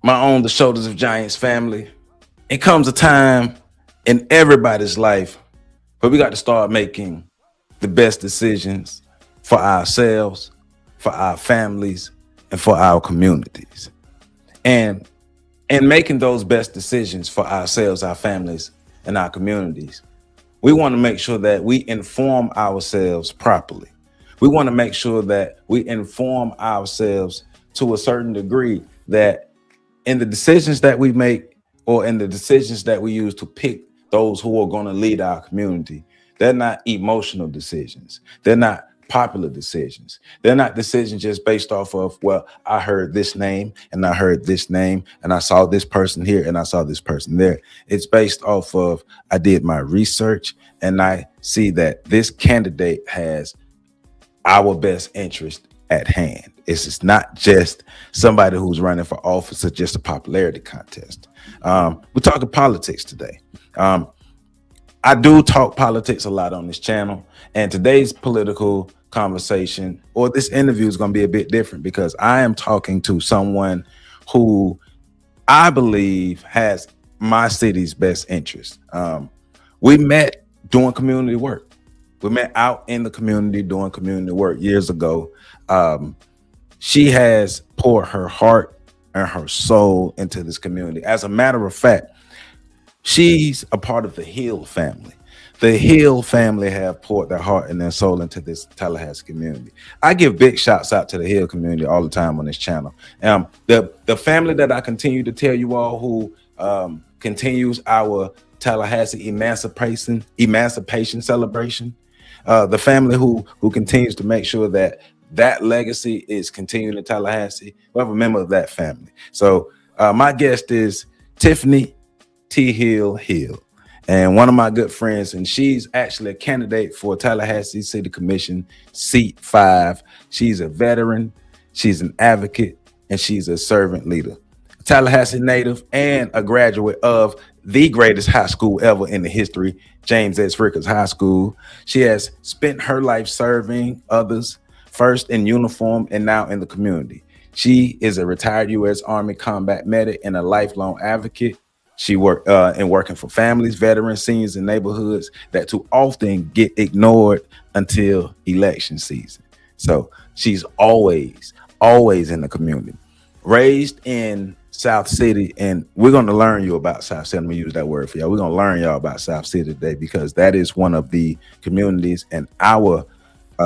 my own The Shoulders of Giants family, it comes a time in everybody's life where we got to start making the best decisions for ourselves, for our families, and for our communities. And in making those best decisions for ourselves, our families, and our communities, we want to make sure that we inform ourselves properly. We want to make sure that we inform ourselves to a certain degree that in the decisions that we make or in the decisions that we use to pick those who are going to lead our community, they're not emotional decisions. They're not popular decisions. They're not decisions just based off of, well, I heard this name and I heard this name and I saw this person here and I saw this person there. It's based off of, I did my research and I see that this candidate has our best interest at hand. It's just not just somebody who's running for office or just a popularity contest. We're talking politics today. I do talk politics a lot on this channel, and today's political conversation or this interview is going to be a bit different because I am talking to someone who I believe has my city's best interest. We met doing community work. We met out in the community doing community work years ago. She has poured her heart and her soul into this community. As a matter of fact, she's a part of the Hill family. The Hill family have poured their heart and their soul into this Tallahassee community. I give big shouts out to the Hill community all the time on this channel. The family that I continue to tell you all who continues our Tallahassee emancipation celebration. The family who continues to make sure that that legacy is continuing in Tallahassee. We have a member of that family. So my guest is Tifany T. Hill, and one of my good friends, and she's actually a candidate for Tallahassee City Commission seat 5. She's a veteran, she's an advocate, and she's a servant leader. A Tallahassee native and a graduate of the greatest high school ever in the history, James S. Ricketts High School. She has spent her life serving others, first in uniform and now in the community. She is a retired U.S. Army combat medic and a lifelong advocate. She worked in working for families, veterans, seniors, and neighborhoods that too often get ignored until election season. So she's always in the community. Raised in South City, and we're going to learn you about South City. I'm going to use that word for y'all. We're going to learn y'all about South City today because that is one of the communities in our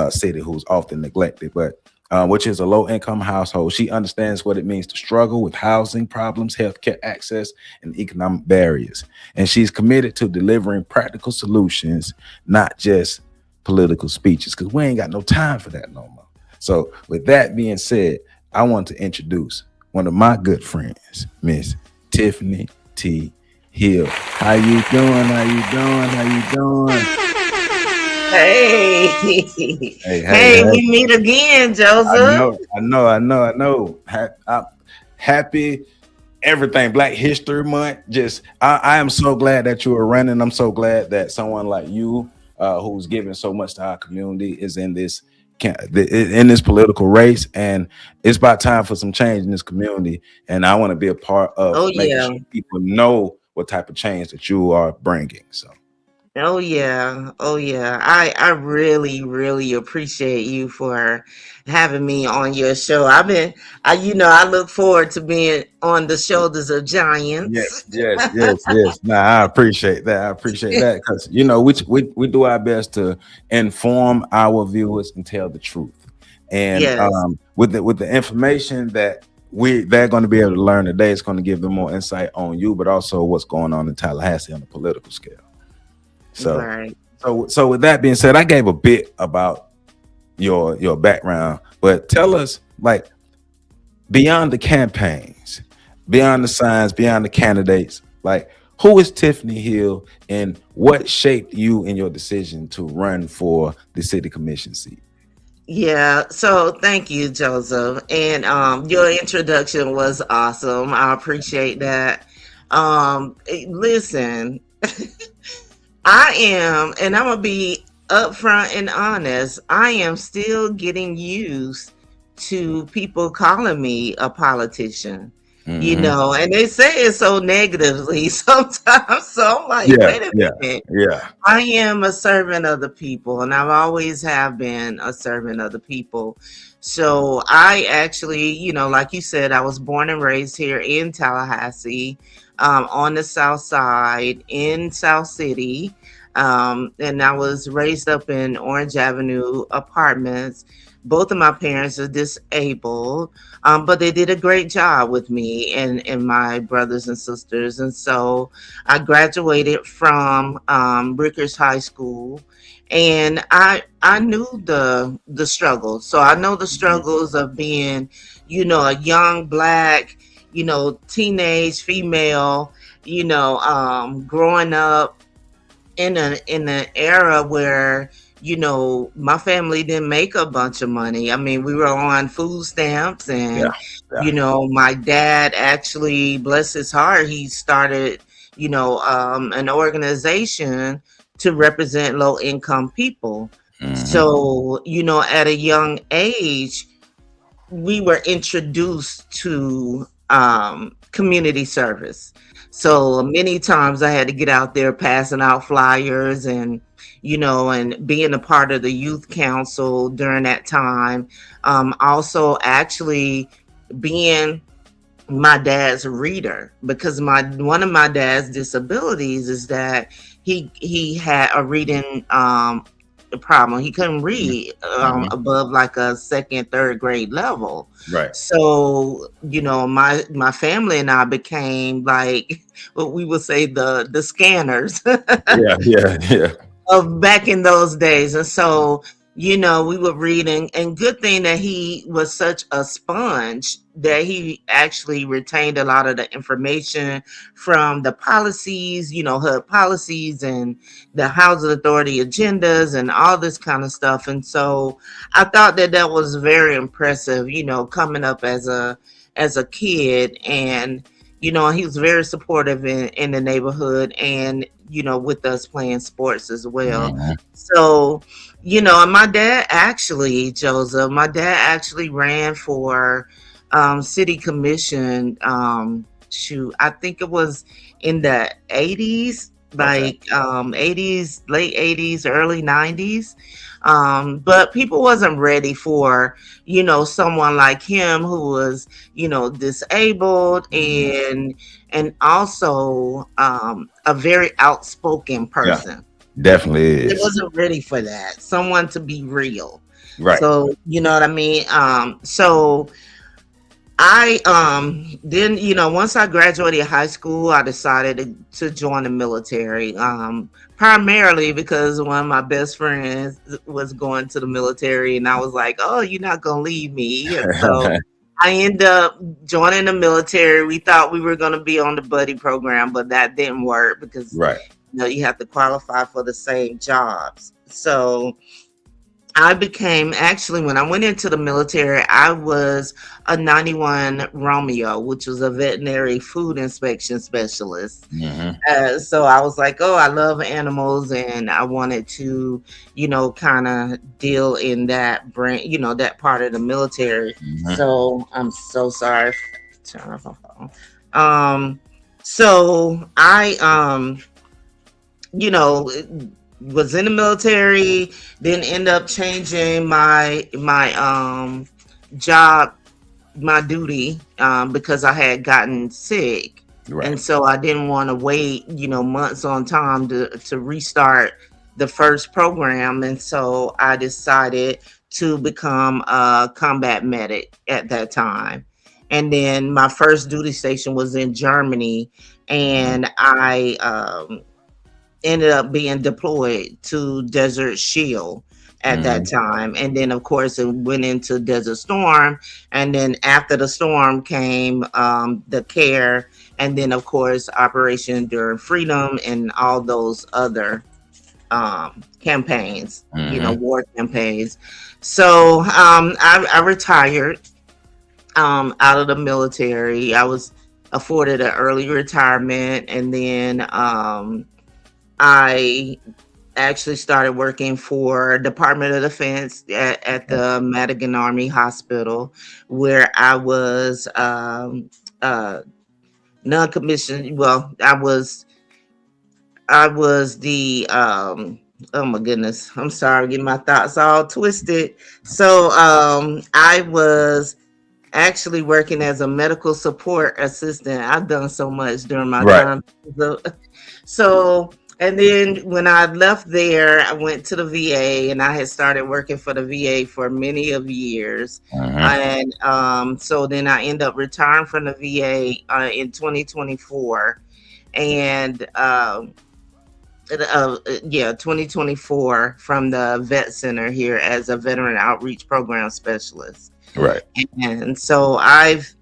city who's often neglected, but which is a low-income household. She understands what it means to struggle with housing problems, healthcare access, and economic barriers. And she's committed to delivering practical solutions, not just political speeches, because we ain't got no time for that no more. So with that being said, I want to introduce one of my good friends, Miss Tifany T. Hill. How you doing? How you doing? How you doing? Hey, we meet again, Joseph. I know. Happy everything, Black History Month. I am so glad that you are running. I'm so glad that someone like you, who's giving so much to our community, is in this political race, and it's about time for some change in this community. And I want to be a part of making sure people know what type of change that you are bringing. So. Oh yeah. I really appreciate you for having me on your show. I look forward to being on the Shoulders of Giants. Yes. Nah, I appreciate that. Because we do our best to inform our viewers and tell the truth. And Yes. With the information that they're going to be able to learn today, it's going to give them more insight on you, but also what's going on in Tallahassee on a political scale. So, right. so with that being said, I gave a bit about your background, but tell us, like, beyond the campaigns, beyond the signs, beyond the candidates, like, who is Tifany Hill and what shaped you in your decision to run for the city commission seat? Yeah, so thank you, Joseph. And your introduction was awesome. I appreciate that. Listen, I am, and I'm gonna be upfront and honest, I am still getting used to people calling me a politician. Hmm. and they say it so negatively sometimes. So I'm like, Yeah, wait a yeah, minute. yeah. I am a servant of the people, and I've always have been a servant of the people. So I actually, like you said, I was born and raised here in Tallahassee, on the South Side in South City, and I was raised up in Orange Avenue apartments. Both of my parents are disabled, but they did a great job with me and my brothers and sisters, and so I graduated from Rickers High School, and I knew the struggles. So I know the struggles of being, a young black, teenage female, growing up in an era where my family didn't make a bunch of money. I mean, we were on food stamps, Yeah, and yeah. my dad actually, bless his heart, he started an organization to represent low income people. Hmm. So at a young age we were introduced to community service. So many times I had to get out there passing out flyers, and being a part of the youth council during that time. Also, actually being my dad's reader, because my one of my dad's disabilities is that he had a reading problem. He couldn't read Hmm. above like a second, third grade level. Right. So my family and I became like what we would say the scanners Yeah, yeah, yeah. of back in those days. And so, we were reading, and good thing that he was such a sponge that he actually retained a lot of the information from the policies, HUD policies and the housing authority agendas and all this kind of stuff. And so I thought that that was very impressive, coming up as a kid. And he was very supportive in the neighborhood, and with us playing sports as well. Hmm. So, and my dad actually, Joseph, my dad actually ran for city commission. Shoot, I think it was in the 80s, Okay. like 80s, late 80s, early 90s. But people wasn't ready for, someone like him who was, disabled, Mhm. and also a very outspoken Yeah, person. definitely They is. wasn't ready for that. Someone to be real. Right. So you know what I mean. So I then once I graduated high school, I decided to join the military. Primarily because one of my best friends was going to the military, and I was like, "Oh, you're not gonna leave me," and so I ended up joining the military. We thought we were going to be on the buddy program, but that didn't work because Right. you have to qualify for the same jobs. So I became, actually, when I went into the military, I was a 91 Romeo, which was a veterinary food inspection specialist. Hmm. So I was like, oh, I love animals, and I wanted to, kind of deal in that brand, that part of the military. Hmm. So I'm so sorry. Turn off my phone. Um, so I, you know, was in the military, then end up changing my job, my duty, because I had gotten sick. Right. And so I didn't want to wait, months on time to restart the first program. And so I decided to become a combat medic at that time. And then my first duty station was in Germany, and I ended up being deployed to Desert Shield at that Hmm. time. And then, of course, it went into Desert Storm. And then after the storm came the CARE. And then, of course, Operation Enduring Freedom and all those other campaigns, Hmm. war campaigns. So I retired out of the military. I was afforded an early retirement. And then I actually started working for Department of Defense at the Madigan Army Hospital, where I was uh, non-commissioned. Well, I was the oh my goodness, I'm sorry, getting my thoughts all twisted. So I was actually working as a medical support assistant. I've done so much during my Right. time. So, and then when I left there, I went to the VA, and I had started working for the VA for many of years. Uh-huh. And so then I ended up retiring from the VA in 2024. And yeah, 2024, from the vet center here as a veteran outreach program specialist. Right. And so I've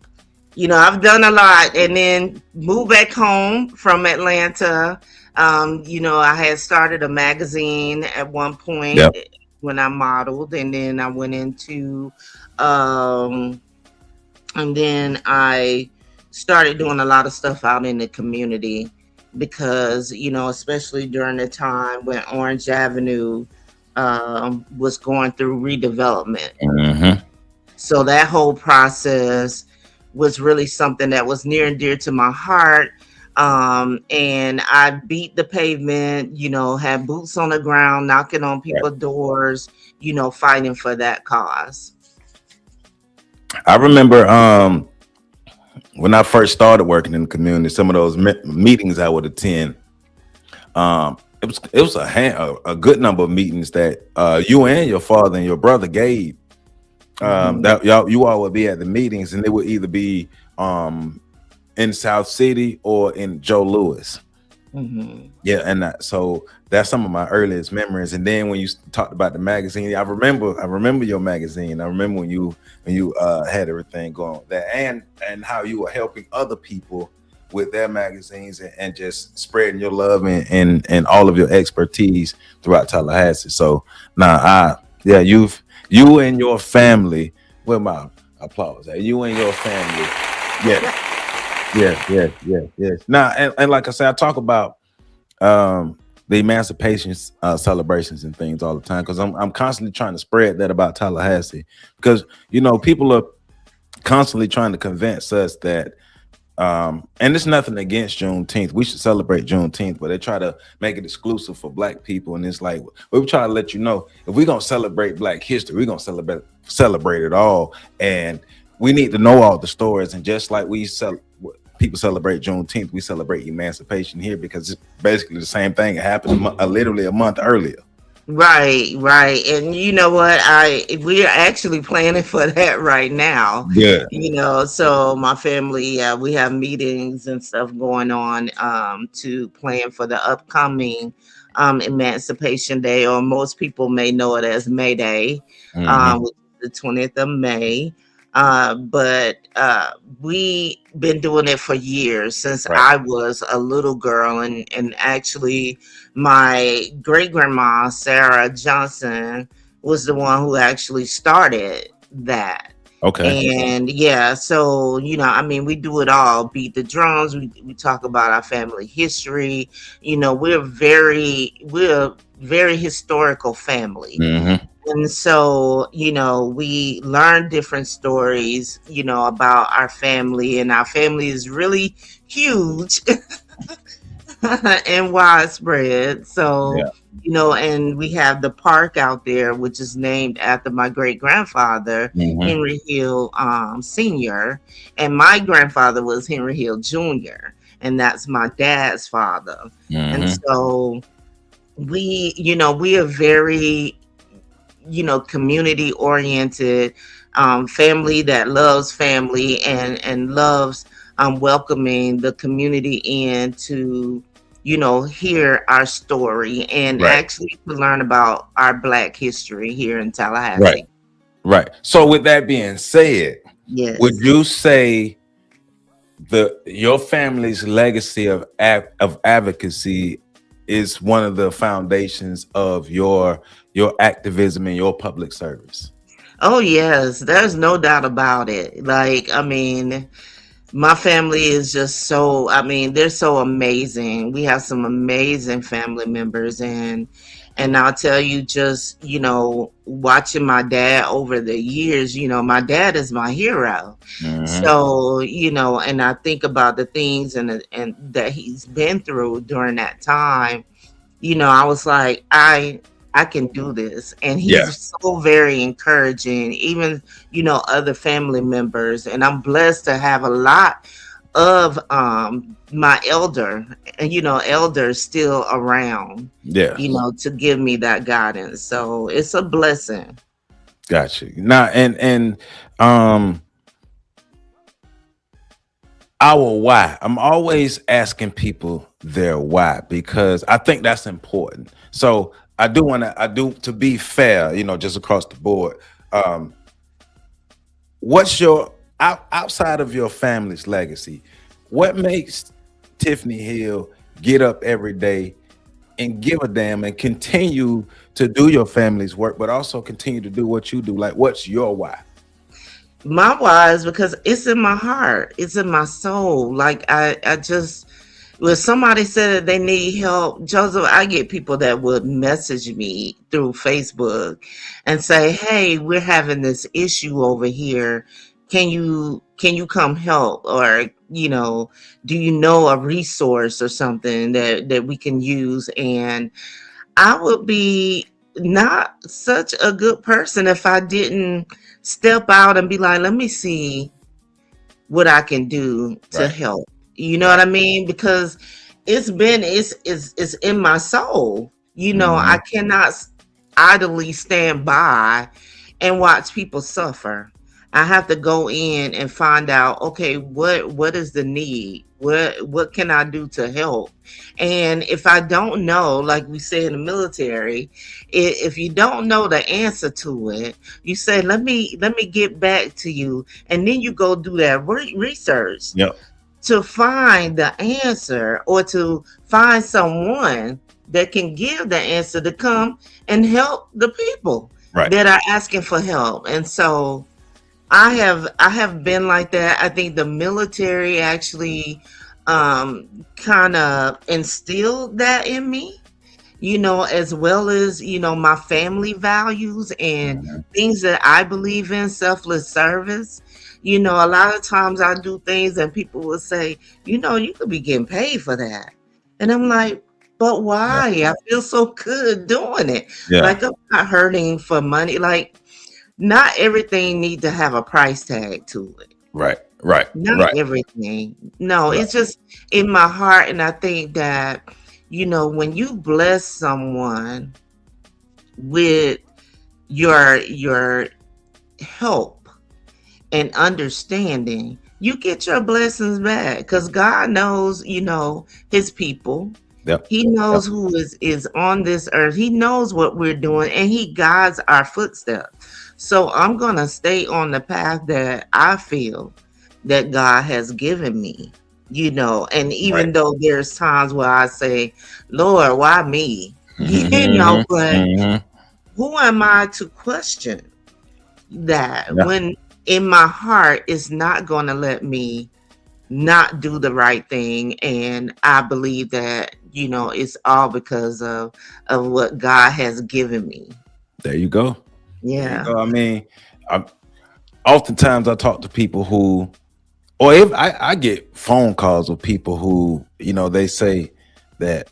done a lot, and then moved back home from Atlanta. I had started a magazine at one point Yep. when I modeled, and then I went into, um, and then I started doing a lot of stuff out in the community because, especially during the time when Orange Avenue was going through redevelopment. Mm-hmm. So that whole process was really something that was near and dear to my heart. And I beat the pavement, had boots on the ground, knocking on Right. people's doors, fighting for that cause. I remember when I first started working in the community, some of those meetings I would attend. It was a good number of meetings that you and your father and your brother gave. Hmm. That you all would be at the meetings, and it would either be in South City or in Joe Louis. Hmm. Yeah, and so that's some of my earliest memories. And then when you talked about the magazine, I remember your magazine. I remember when you had everything going there, and how you were helping other people with their magazines, and just spreading your love and all of your expertise throughout Tallahassee. So now, yeah, you and your family. Where my applause? You and your family. Yeah, yes. Now, and like I said, I talk about the emancipation celebrations and things all the time, because I'm constantly trying to spread that about Tallahassee, because people are constantly trying to convince us that and it's nothing against Juneteenth. We should celebrate Juneteenth, but they try to make it exclusive for Black people. And it's like, we try to let you know, if we're gonna celebrate Black history, we're gonna celebrate it all. And we need to know all the stories. And just like people celebrate Juneteenth, we celebrate emancipation here, because it's basically the same thing. It happened literally a month earlier. Right, right. And you know what? We are actually planning for that right now. Yeah. So my family, we have meetings and stuff going on to plan for the upcoming Emancipation Day, or most people may know it as May Day, Hmm. which is the 20th of May. But we been doing it for years, since Right. I was a little girl, and actually my great grandma Sarah Johnson was the one who actually started that. Okay. And yeah, so we do it all. Beat the drums. We talk about our family history. We're a very historical family. Hmm. And so, we learn different stories, about our family, and our family is really huge and widespread. So, Yeah. and we have the park out there, which is named after my great grandfather, Hmm. Henry Hill Sr. And my grandfather was Henry Hill Jr., and that's my dad's father. And Hmm. so we are very, community oriented, family that loves family, and loves welcoming the community in to hear our story, and Right. actually to learn about our Black history here in Right. Tallahassee. Right. So with that being said, would Yes. you say your family's legacy of advocacy is one of the foundations of your activism and your public service? Oh yes, there's no doubt about it. My family is just they're so amazing. We have some amazing family members, And I'll tell you, just, watching my dad over the years, my dad is my hero. Hmm. So, and I think about the things and that he's been through during that time. I was like, I can do this. And Yeah. he's so very encouraging, even, other family members. And I'm blessed to have a lot of my elders still around, Yes. to give me that guidance. So it's a blessing. Gotcha. Now, and um our why. I'm always asking people their why because I think that's important. So I do to be fair, just across the board. Um, what's your outside of your family's legacy? What makes Tiffany Hill get up every day and give a damn and continue to do your family's work, but also continue to do what you do? Like, what's your why? My why is because it's in my heart, it's in my soul. Like I just, when somebody said that they need help, Joseph, I get people that would message me through Facebook and say, "Hey, we're having this issue over here. Can you come help?" Or, do you know a resource or something that we can use? And I would be not such a good person if I didn't step out and be like, let me see what I can do to Right. help. You know what Right. I mean? Because it's in my soul. I Hmm. cannot idly stand by and watch people suffer. I have to go in and find out, okay, what is the need? What can I do to help? And if I don't know, like we say in the military, if you don't know the answer to it, you say, let me get back to you, and then you go do that research Yep. to find the answer, or to find someone that can give the answer to come and help the people Right. that are asking for help. And so I have been like that. I think the military actually kind of instilled that in me, as well as, my family values and Mhm. things that I believe in, selfless service. A lot of times I do things and people will say, you could be getting paid for that. And I'm like, but Yeah. why? I feel so good doing it. Yeah. Like, I'm not hurting for money. Like, not everything need to have a price tag to it. Right. Right. Not Right. everything. No, Right. it's just in my heart. And I think that, when you bless someone with your help and understanding, you get your blessings back, because God knows, his people. Yep. He Yep. knows who is on this earth. He knows what we're doing, and he guides our footsteps. So I'm gonna stay on the path that I feel that God has given me. And Right. even though there's times where I say, Lord, why me? Hmm. But Hmm. who am I to question that, Yeah. when in my heart is not gonna let me not do the right thing? And I believe that, it's all because of what God has given me. There you go. There you Yeah. go. I mean, I, oftentimes I talk to people who, or if I get phone calls with people who, they say that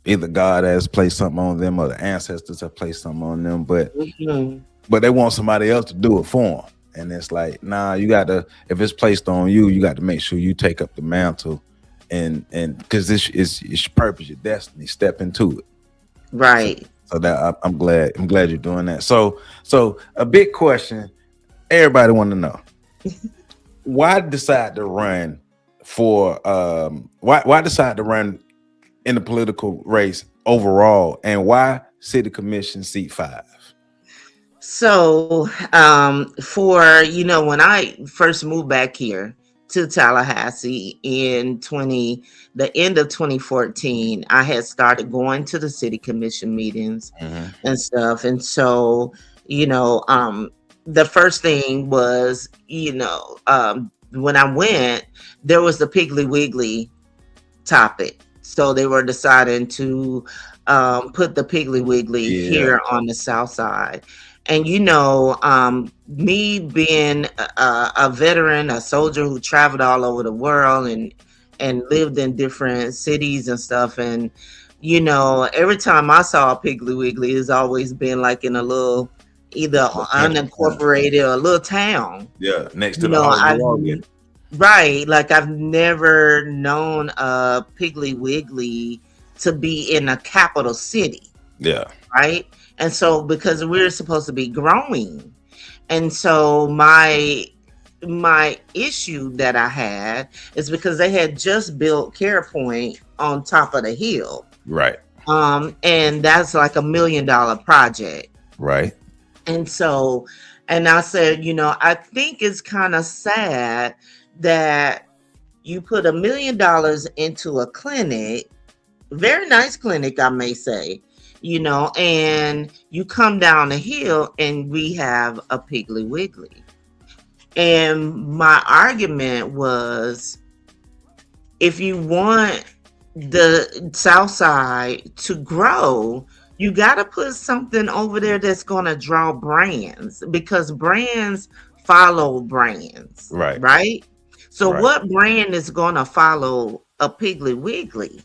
either God has placed something on them or the ancestors have placed something on them, Mhm. but they want somebody else to do it for them. And it's like, nah, you got to, if it's placed on you, you got to make sure you take up the mantle, and because this is it's your purpose, your destiny. Step into it. So, Right. so that I'm glad you're doing that. So a big question everybody want to know: why decide to run for why decide to run in the political race overall, and why city commission seat 5? So, for, when I first moved back here to Tallahassee in the end of 2014, I had started going to the city commission meetings Hmm. and stuff. And so, the first thing was, when I went, there was the Piggly Wiggly topic. So they were deciding to put the Piggly Wiggly Yeah. here on the South Side. And me being a veteran, a soldier who traveled all over the world and lived in different cities and stuff, and every time I saw a Piggly Wiggly, it's always been like in a little either Country center. unincorporated or a little town. Yeah, next to You the know, Hog I've Warrior. Right, like I've never known a Piggly Wiggly to be in a capital city, Yeah. right? And so because we're supposed to be growing, and so my issue that I had is because they had just built CarePoint on top of the hill. Right. And that's like $1 million project. Right. And so, and I said, I think it's kind of sad that you put $1 million into a clinic, very nice clinic, I may say, and you come down the hill and we have a Piggly Wiggly. And my argument was, if you want the South Side to grow, you got to put something over there that's going to draw brands, because brands follow brands, Right. right? So Right. what brand is going to follow a Piggly Wiggly?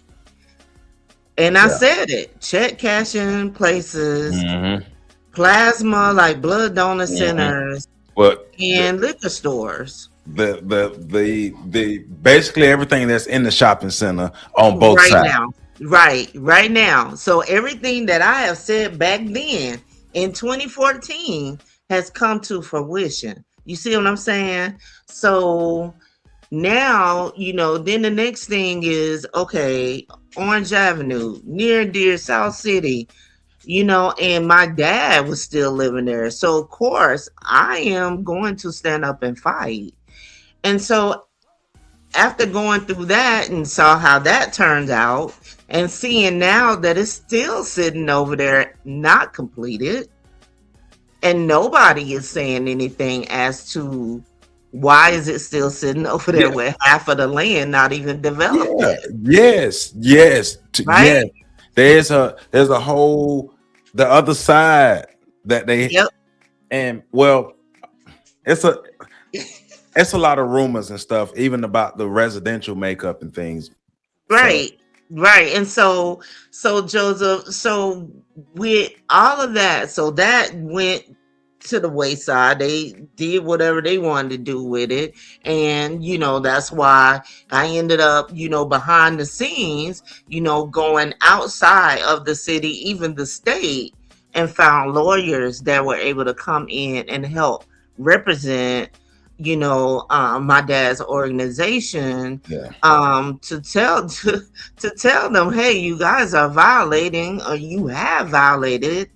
And I Yeah. said it, check cashing places, Mm-hmm. plasma, like blood donor Mm-hmm. centers, But and liquor stores. the basically everything that's in the shopping center on both Right sides. now. Right now. So everything that I have said back then in 2014 has come to fruition. You see what I'm saying? So now, then the next thing is, okay, Orange Avenue, near and dear South City, and my dad was still living there. So of course I am going to stand up and fight. And so after going through that and saw how that turned out, and seeing now that it's still sitting over there not completed, and nobody is saying anything as to why is it still sitting over there Yeah. with half of the land not even developed Yeah. yet, Yes. Yes. Yes. right? There's a whole the other side that they Yep. and well, it's a lot of rumors and stuff, even about the residential makeup and things. So Right. And so Joseph, so with all of that, so that went to the wayside. They did whatever they wanted to do with it. And that's why I ended up, behind the scenes, going outside of the city, even the state, and found lawyers that were able to come in and help represent my dad's organization, yeah. to tell them, hey, you guys are violating, or you have violated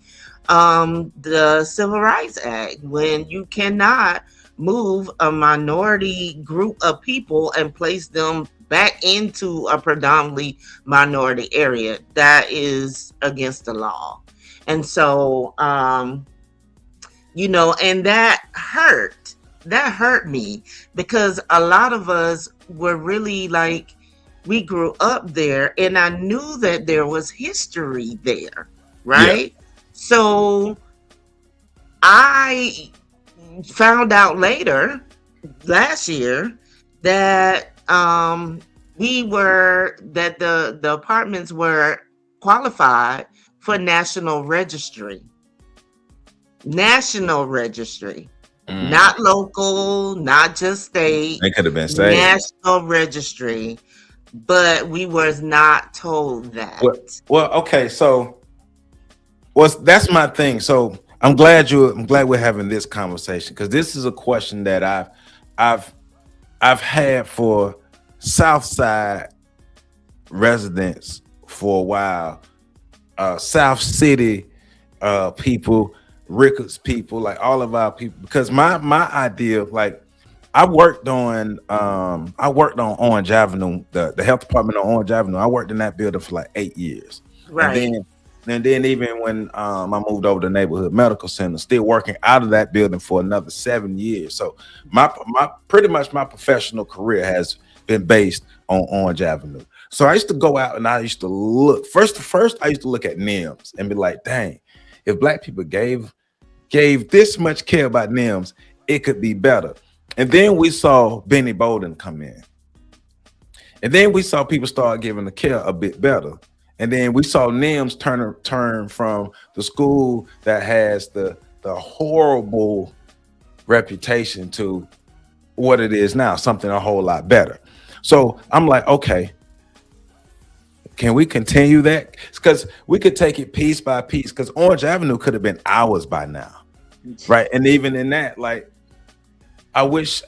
the Civil Rights Act, when you cannot move a minority group of people and place them back into a predominantly minority area. That is against the law. And so and that hurt me, because a lot of us were really like, we grew up there, and I knew that there was history there, Yeah. right? So I found out later last year that the apartments were qualified for national registry. Mm. Not local, not just state, They could have been saved. national registry, but we was not told that. Well, okay, so that's my thing. So I'm glad we're having this conversation, because this is a question that I've had for Southside residents for a while, South City people, Ricketts people, like all of our people, because my idea, like I worked on Orange Avenue, the health department on Orange Avenue. I worked in that building for like 8 years. Right. And then even when I moved over to neighborhood medical center, still working out of that building for another 7 years. So my pretty much my professional career been based on Orange Avenue. So I used to go out and I used to look first. I used to look at NIMS and be like, dang, if black people gave this much care about NIMS, it could be better. And then we saw Benny Bolden come in. And then we saw people start giving the care a bit better. And then we saw NIMS turn from the school that has the horrible reputation to what it is now, something a whole lot better. So I'm like, okay, can we continue that? Because we could take it piece by piece, because Orange Avenue could have been ours by now. Right. And even in that, like, I wish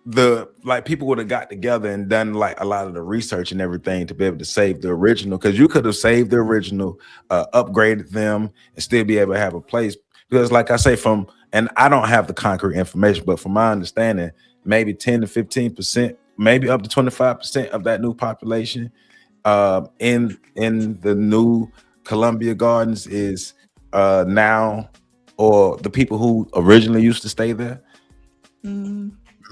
the people would have got together and done like a lot of the research and everything to be able to save the original, because you could have saved the original, upgraded them, and still be able to have a place. Because like I say, and I don't have the concrete information, but from my understanding, maybe 10 to 15%, maybe up to 25% of that new population in the new Columbia Gardens is now, or the people who originally used to stay there.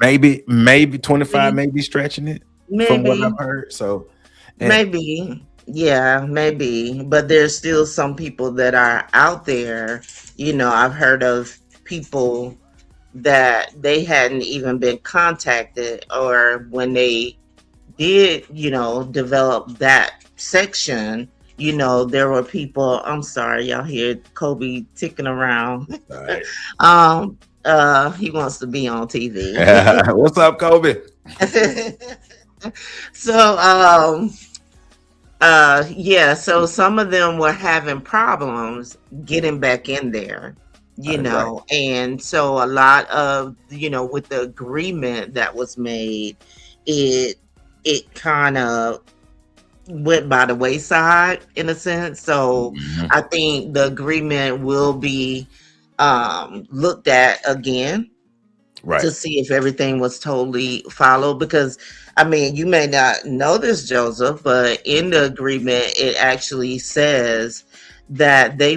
Maybe 25, maybe stretching it, from what I've heard. So maybe, yeah, maybe, but there's still some people that are out there. I've heard of people that they hadn't even been contacted, or when they did, develop that section, there were people. I'm sorry, y'all hear Kobe ticking around. Right. He wants to be on TV. What's up, Kobe? So yeah, so some of them were having problems getting back in there, Right. and so a lot of, with the agreement that was made, it kind of went by the wayside in a sense. So I think the agreement will be looked at again, Right. to see if everything was totally followed. Because I mean, you may not know this, Joseph, but in the agreement it actually says that they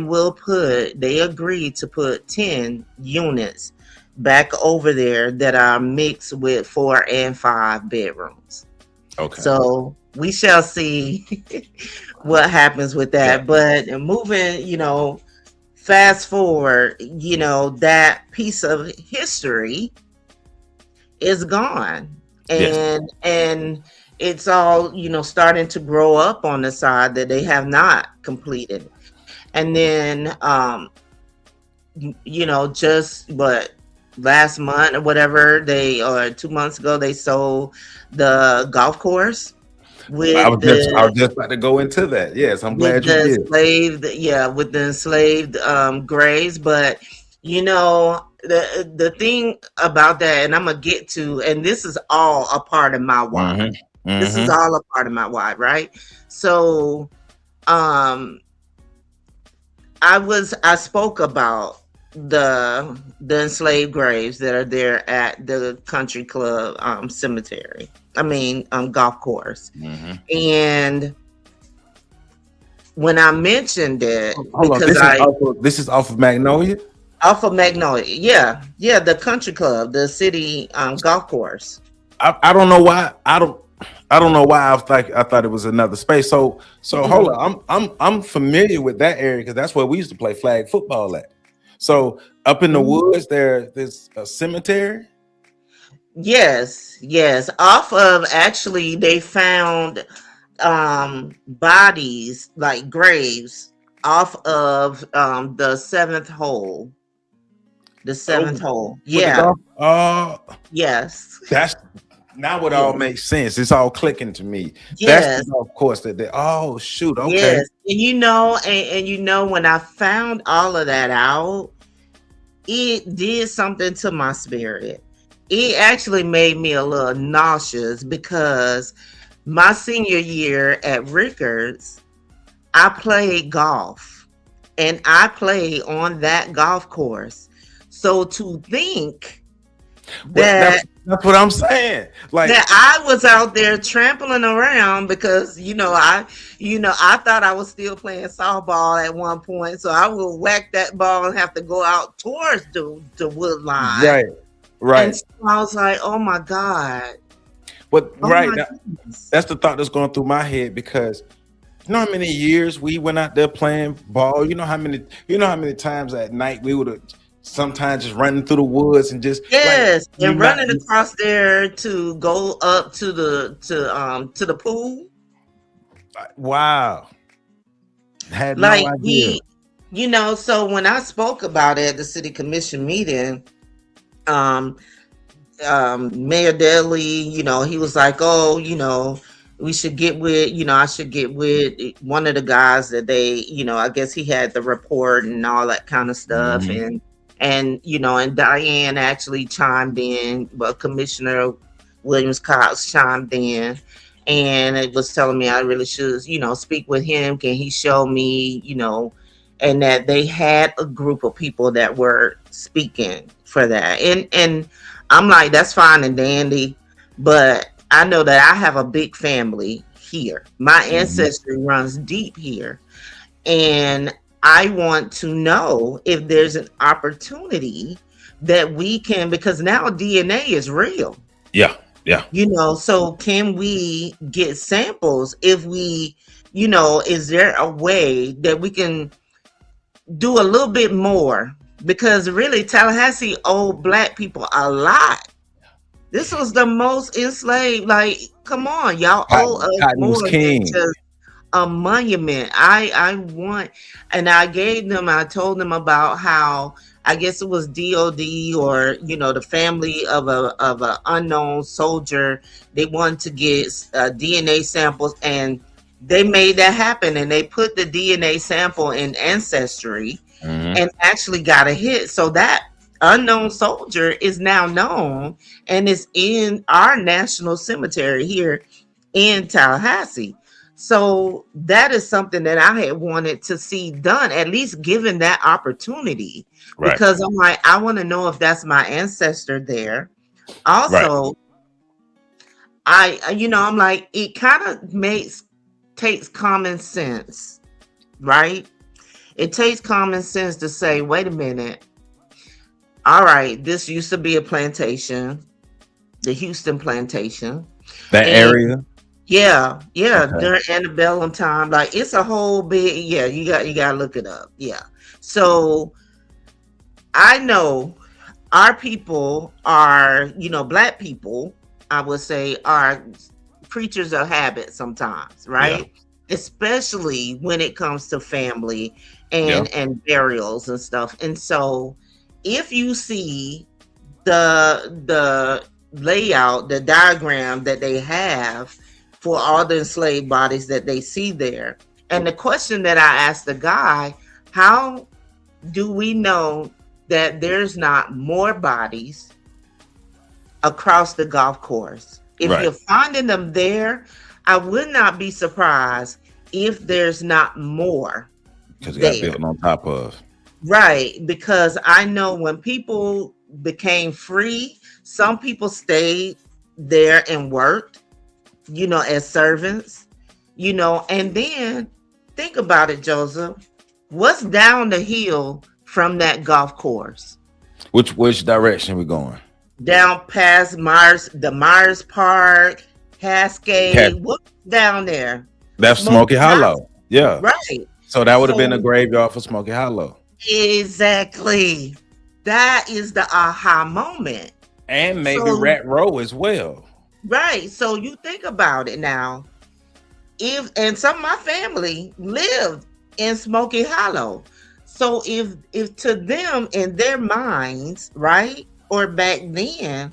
agreed to put 10 units back over there that are mixed with 4 and 5 bedrooms. Okay. So we shall see what happens with that. But moving, fast forward, that piece of history is gone. And it's all, starting to grow up on the side that they have not completed. And then just last month or whatever, or 2 months ago, they sold the golf course. I was just about to go into that. Yes, I'm glad you did. With the enslaved graves. But the thing about that, and I'm gonna get to, and this is all a part of my why. This is all a part of my why, right? So I spoke about the enslaved graves that are there at the country club cemetery. Golf course. And when I mentioned it, this is off of Magnolia. Off of Magnolia, yeah, the country club, the city golf course. I don't know why. I don't know why I thought it was another space. So hold on. I'm familiar with that area because that's where we used to play flag football at. So up in the woods, there's a cemetery. Yes. Off of, actually, they found bodies, like graves, off of the seventh hole. The seventh hole. Yeah. Yes. That's now what all makes sense. It's all clicking to me. Yes. That's the golf course that oh shoot. Okay. Yes. And when I found all of that out, it did something to my spirit. It actually made me a little nauseous, because my senior year at Rickards, I played golf, and I played on that golf course. So to think that's what I'm saying. Like, that I was out there trampling around, because I thought I was still playing softball at one point, so I would whack that ball and have to go out towards the wood line. Right. And so I was like, oh my God. But Oh right my now, goodness. that's the thought that's going through my head because you know how many years we went out there playing ball. You know how many times at night we would have sometimes just running through the woods and just like Yes, you and not. running across there to go up to the pool. Wow, had no Like idea. so when I spoke about it at the city commission meeting, um, Mayor Daley, he was like, "Oh, we should get with, I should get with one of the guys that I guess he had the report and all that kind of stuff." Mhm. And Diane actually chimed in, but Commissioner Williams Cox chimed in, and it was telling me I really should, speak with him. Can he show me, and that they had a group of people that were speaking for that, and I'm like, that's fine and dandy, but I know that I have a big family here. My Mhm. ancestry runs deep here. And I want to know if there's an opportunity that we can, because now DNA is real, Yeah, yeah, so can we get samples if we, is there a way that we can do a little bit more? Because really, Tallahassee owed Black people a lot. This was the most enslaved. Like, come on, y'all owe us Cotton was more than king. just a monument. I want, and I told them about how I guess it was DOD or the family of a unknown soldier. They wanted to get DNA samples, and they made that happen. And they put the DNA sample in Ancestry, Mhm. and actually got a hit. So that unknown soldier is now known and is in our national cemetery here in Tallahassee. So that is something that I had wanted to see done, at least given that opportunity, Right, because I'm like, I want to know if that's my ancestor there. right, Also, I'm like, it kind of takes common sense, right? It takes common sense to say, wait a minute, all right, this used to be a plantation, the Houston plantation. that And area. yeah, Okay, during antebellum time, like it's a whole big, yeah, you gotta look it up. Yeah. So I know our people are, Black people, I would say, are creatures of habit sometimes, yeah, right? Especially when it comes to family yeah, and burials and stuff. And so if you see the layout, the diagram that they have for all the enslaved bodies that they see there. And the question that I asked the guy, how do we know that there's not more bodies across the golf course? If right. you're finding them there, I would not be surprised if there's not more Because it got there. built on top of. Right, because I know when people became free, some people stayed there and worked, as servants, and then think about it, Joseph. What's down the hill from that golf course? Which direction we going? Down past the Myers Park, Okay, Cascade. What's down there? that's Smoky Smoky Mountain. Hollow. Yeah. Right. So that would have been a So graveyard for Smoky Hollow. exactly. That is the aha moment. And maybe So Rat Row as well. right. So you think about it now. If and some of my family lived in Smoky Hollow. So if to them in their minds, right? Or back then,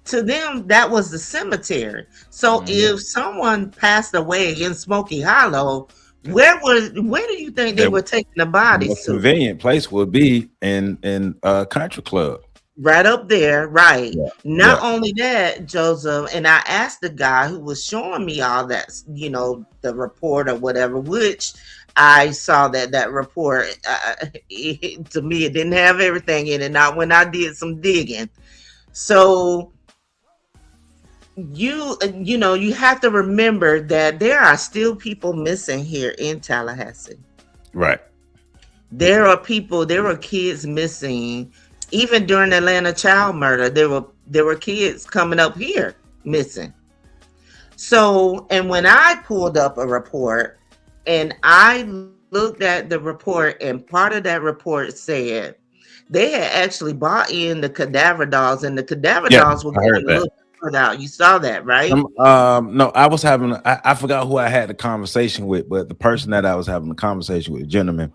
to them that was the cemetery. So Mhm. if someone passed away in Smoky Hollow, where do you think they The were taking the most bodies to? convenient place would be in country club. Right up there, right. Yeah. Not Yeah. only that, Joseph, and I asked the guy who was showing me all that, the report or whatever, which I saw that report, to me, it didn't have everything in it, not when I did some digging. So you have to remember that there are still people missing here in Tallahassee. Right. There were kids missing. Even during the Atlanta child murder, there were kids coming up here missing. So, and when I pulled up a report and I looked at the report, and part of that report said they had actually bought in the cadaver dogs, and the cadaver Yeah, dogs were I heard getting a that. little put out. You saw that, right? No, I was having. I forgot who I had the conversation with, but the person that I was having the conversation with, the gentleman,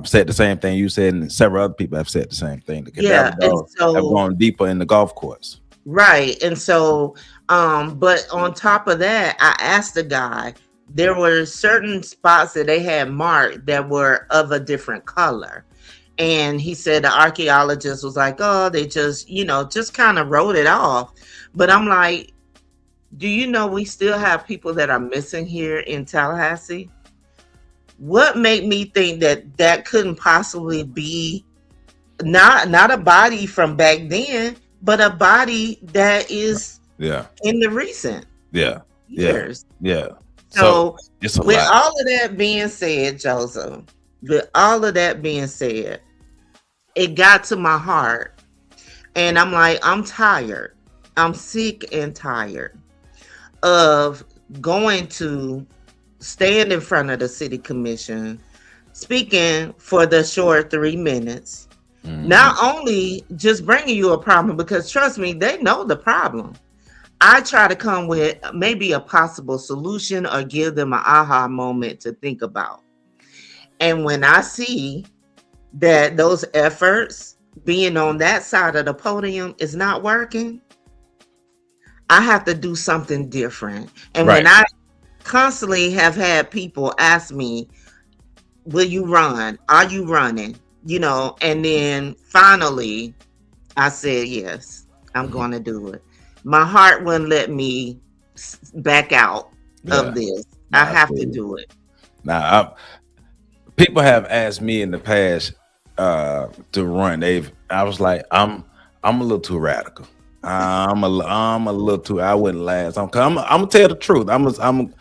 said the same thing you said, and several other people have said the same thing. The cadaver Yeah. And dogs have so, gone deeper in the golf course. right. And so, but on top of that, I asked the guy, there were certain spots that they had marked that were of a different color. And he said the archaeologist was like, oh, they just, just kind of wrote it off. But I'm like, do you know we still have people that are missing here in Tallahassee? What made me think that that couldn't possibly be not a body from back then, but a body that is Yeah, in the recent yeah, yeah, years? yeah. So So, it's a with lot. all of that being said, Joseph, with all of that being said, it got to my heart, and I'm like, I'm tired. I'm sick and tired of going to stand in front of the city commission, speaking for the short 3 minutes, Mhm. not only just bringing you a problem, because trust me, they know the problem. I try to come with maybe a possible solution or give them an aha moment to think about. And when I see that those efforts being on that side of the podium is not working, I have to do something different. And Right. when I constantly have had people ask me, will you run? Are you running? And then finally I said, yes, I'm Mhm. going to do it. My heart wouldn't let me back out Yeah. of this. No, I I have feel to you. do it. Now, people have asked me in the past to run. I was like, I'm a little too radical. I'm a little too. I wouldn't last. I'm gonna tell the truth. I'm gonna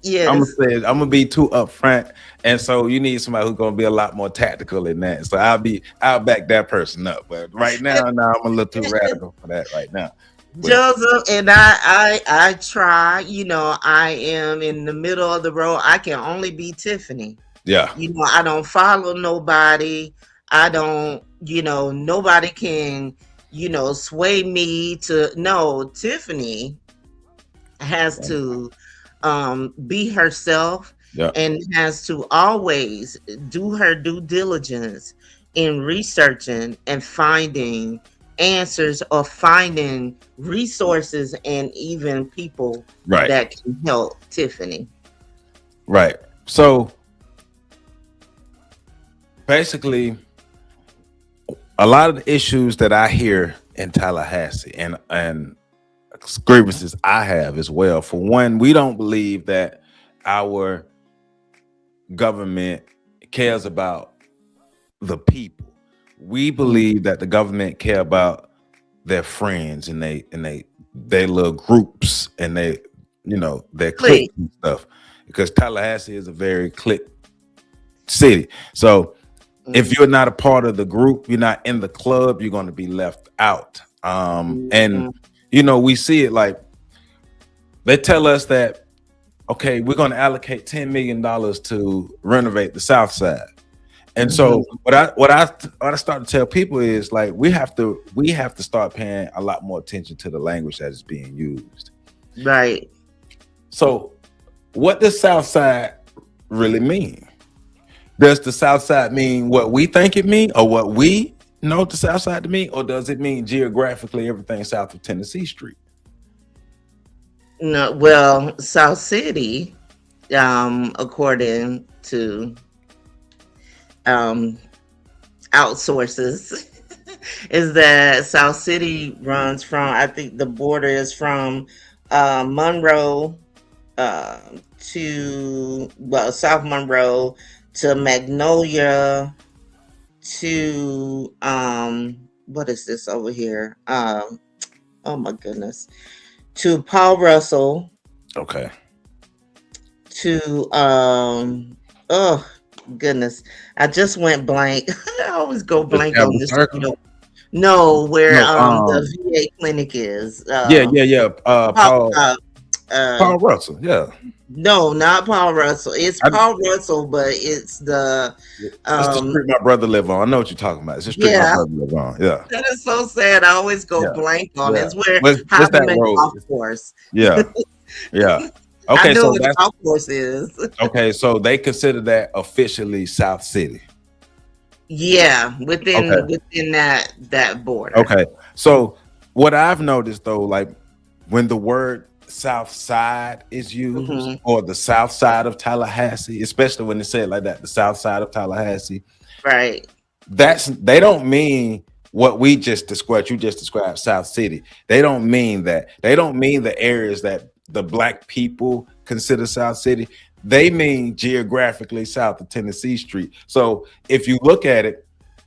Yes. say I'm gonna be too upfront, and so you need somebody who's gonna be a lot more tactical in that. So I'll back that person up. But right now, no, I'm a little too radical for that right now. But Joseph, and I try, I am in the middle of the road. I can only be Tifany. yeah, I don't follow nobody. I don't, nobody can, sway me to no. Tifany has to be herself, yeah, and has to always do her due diligence in researching and finding answers, or finding resources and even people right, that can help Tifany. right. So basically, a lot of the issues that I hear in Tallahassee and grievances I have as well. For one, we don't believe that our government cares about the people. We believe that the government care about their friends and they little groups and their Click. cliques and stuff. Because Tallahassee is a very clique city. So if you're not a part of the group, you're not in the club, you're going to be left out. And Mhm. we see it like they tell us that okay, we're going to allocate $10 million to renovate the South Side. And Mhm. so what I start to tell people is like we have to start paying a lot more attention to the language that is being used. Right. So what does South Side really mean? Does the South Side mean what we think it means, or what we know the South Side to mean, or does it mean geographically everything south of Tennessee Street? No, well, South City, according to um, outsources, is that South City runs from, I think the border is from Monroe uh, to, well, South Monroe to Magnolia to, what is this over here? Oh my goodness. To Paul Russell Okay. to, oh goodness. I just went blank. I always go The blank on Campbell this. Circle? No, where No, the VA clinic is. yeah, yeah, yeah. Paul, Paul. uh Paul Russell, yeah. no, not Paul Russell. It's I, Paul Russell, but it's the it's the um street my brother live on. I know what you're talking about. It's the street my yeah. brother live on. Yeah, That is so sad. I always go yeah, blank on it. yeah. It's where What's that Highland road? Golf Course. Yeah, yeah. I Okay, know so what the that's golf course is. okay. So they consider that officially South City. Yeah, Okay, within that border. okay. So what I've noticed though, like when the word South Side is used, Hmm. or the South Side of Tallahassee, especially when they say it like that, the South Side of Tallahassee, Right. that's they don't mean what we just described. You just described South City. They don't mean that. They don't mean the areas that the black people consider South City. They mean geographically south of Tennessee Street. So if you look at it,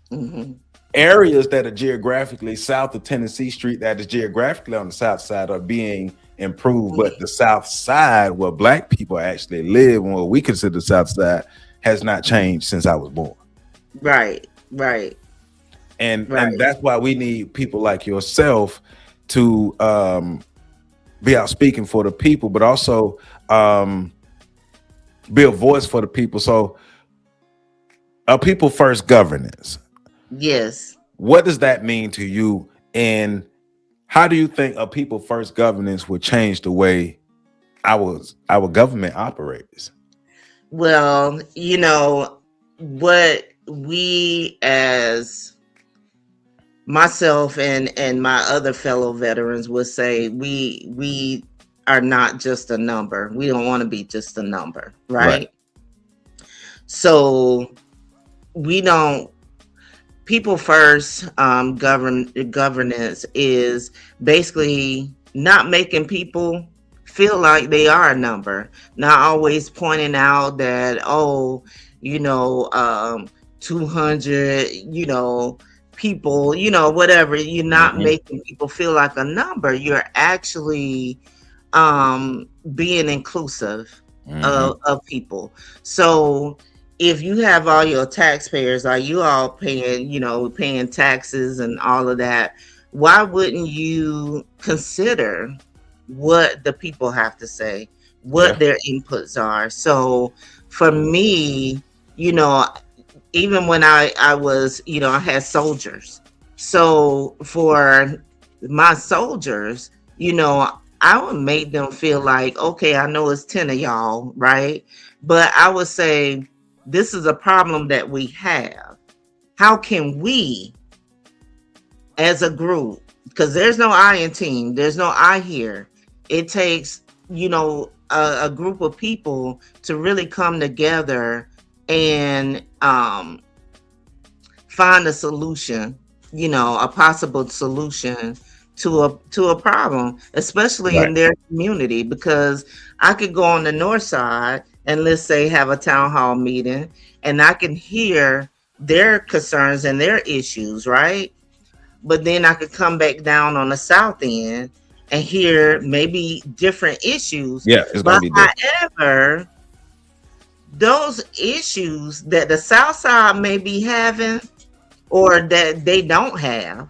Hmm. areas that are geographically south of Tennessee Street, that is geographically on the south side, are being improved. But the south side, where black people actually live and what we consider the south side, has not changed since I was born. Right. Right. And Right. that's why we need people like yourself to be out speaking for the people, but also be a voice for the people. So a people first governance, Yes. what does that mean to you, and how do you think a people first governance would change the way our government operates? Well, what we as myself and my other fellow veterans would say, we are not just a number. We don't want to be just a number, Right. right? So we don't people first governance is basically not making people feel like they are a number, not always pointing out that, oh, you know, 200, people, whatever. You're not Mhm. making people feel like a number. You're actually being inclusive Mhm. of people. So if you have all your taxpayers, are you all paying, paying taxes and all of that? Why wouldn't you consider what the people have to say, what Yeah. their inputs are? So for me, you know, even when I was, I had soldiers. So for my soldiers, I would make them feel like, okay, I know it's 10 of y'all, right? But I would say, this is a problem that we have. How can we, as a group, because there's no I in team, there's no I here. It takes, a group of people to really come together and find a solution, a possible solution to a problem, especially Right. in their community. Because I could go on the north side and, let's say, have a town hall meeting, and I can hear their concerns and their issues, right? But then I could come back down on the south end and hear maybe different issues. Yeah, it's gonna But be different. however, those issues that the south side may be having or that they don't have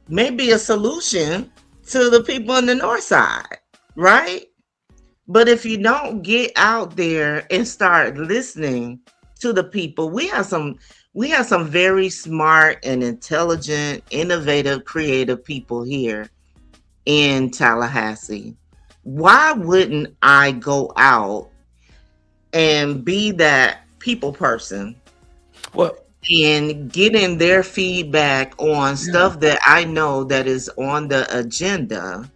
may be a solution to the people in the north side, right? But if you don't get out there and start listening to the people, we have some very smart and intelligent, innovative, creative people here in Tallahassee. Why wouldn't I go out and be that people person Well, and getting their feedback on yeah. stuff that I know that is on the agenda,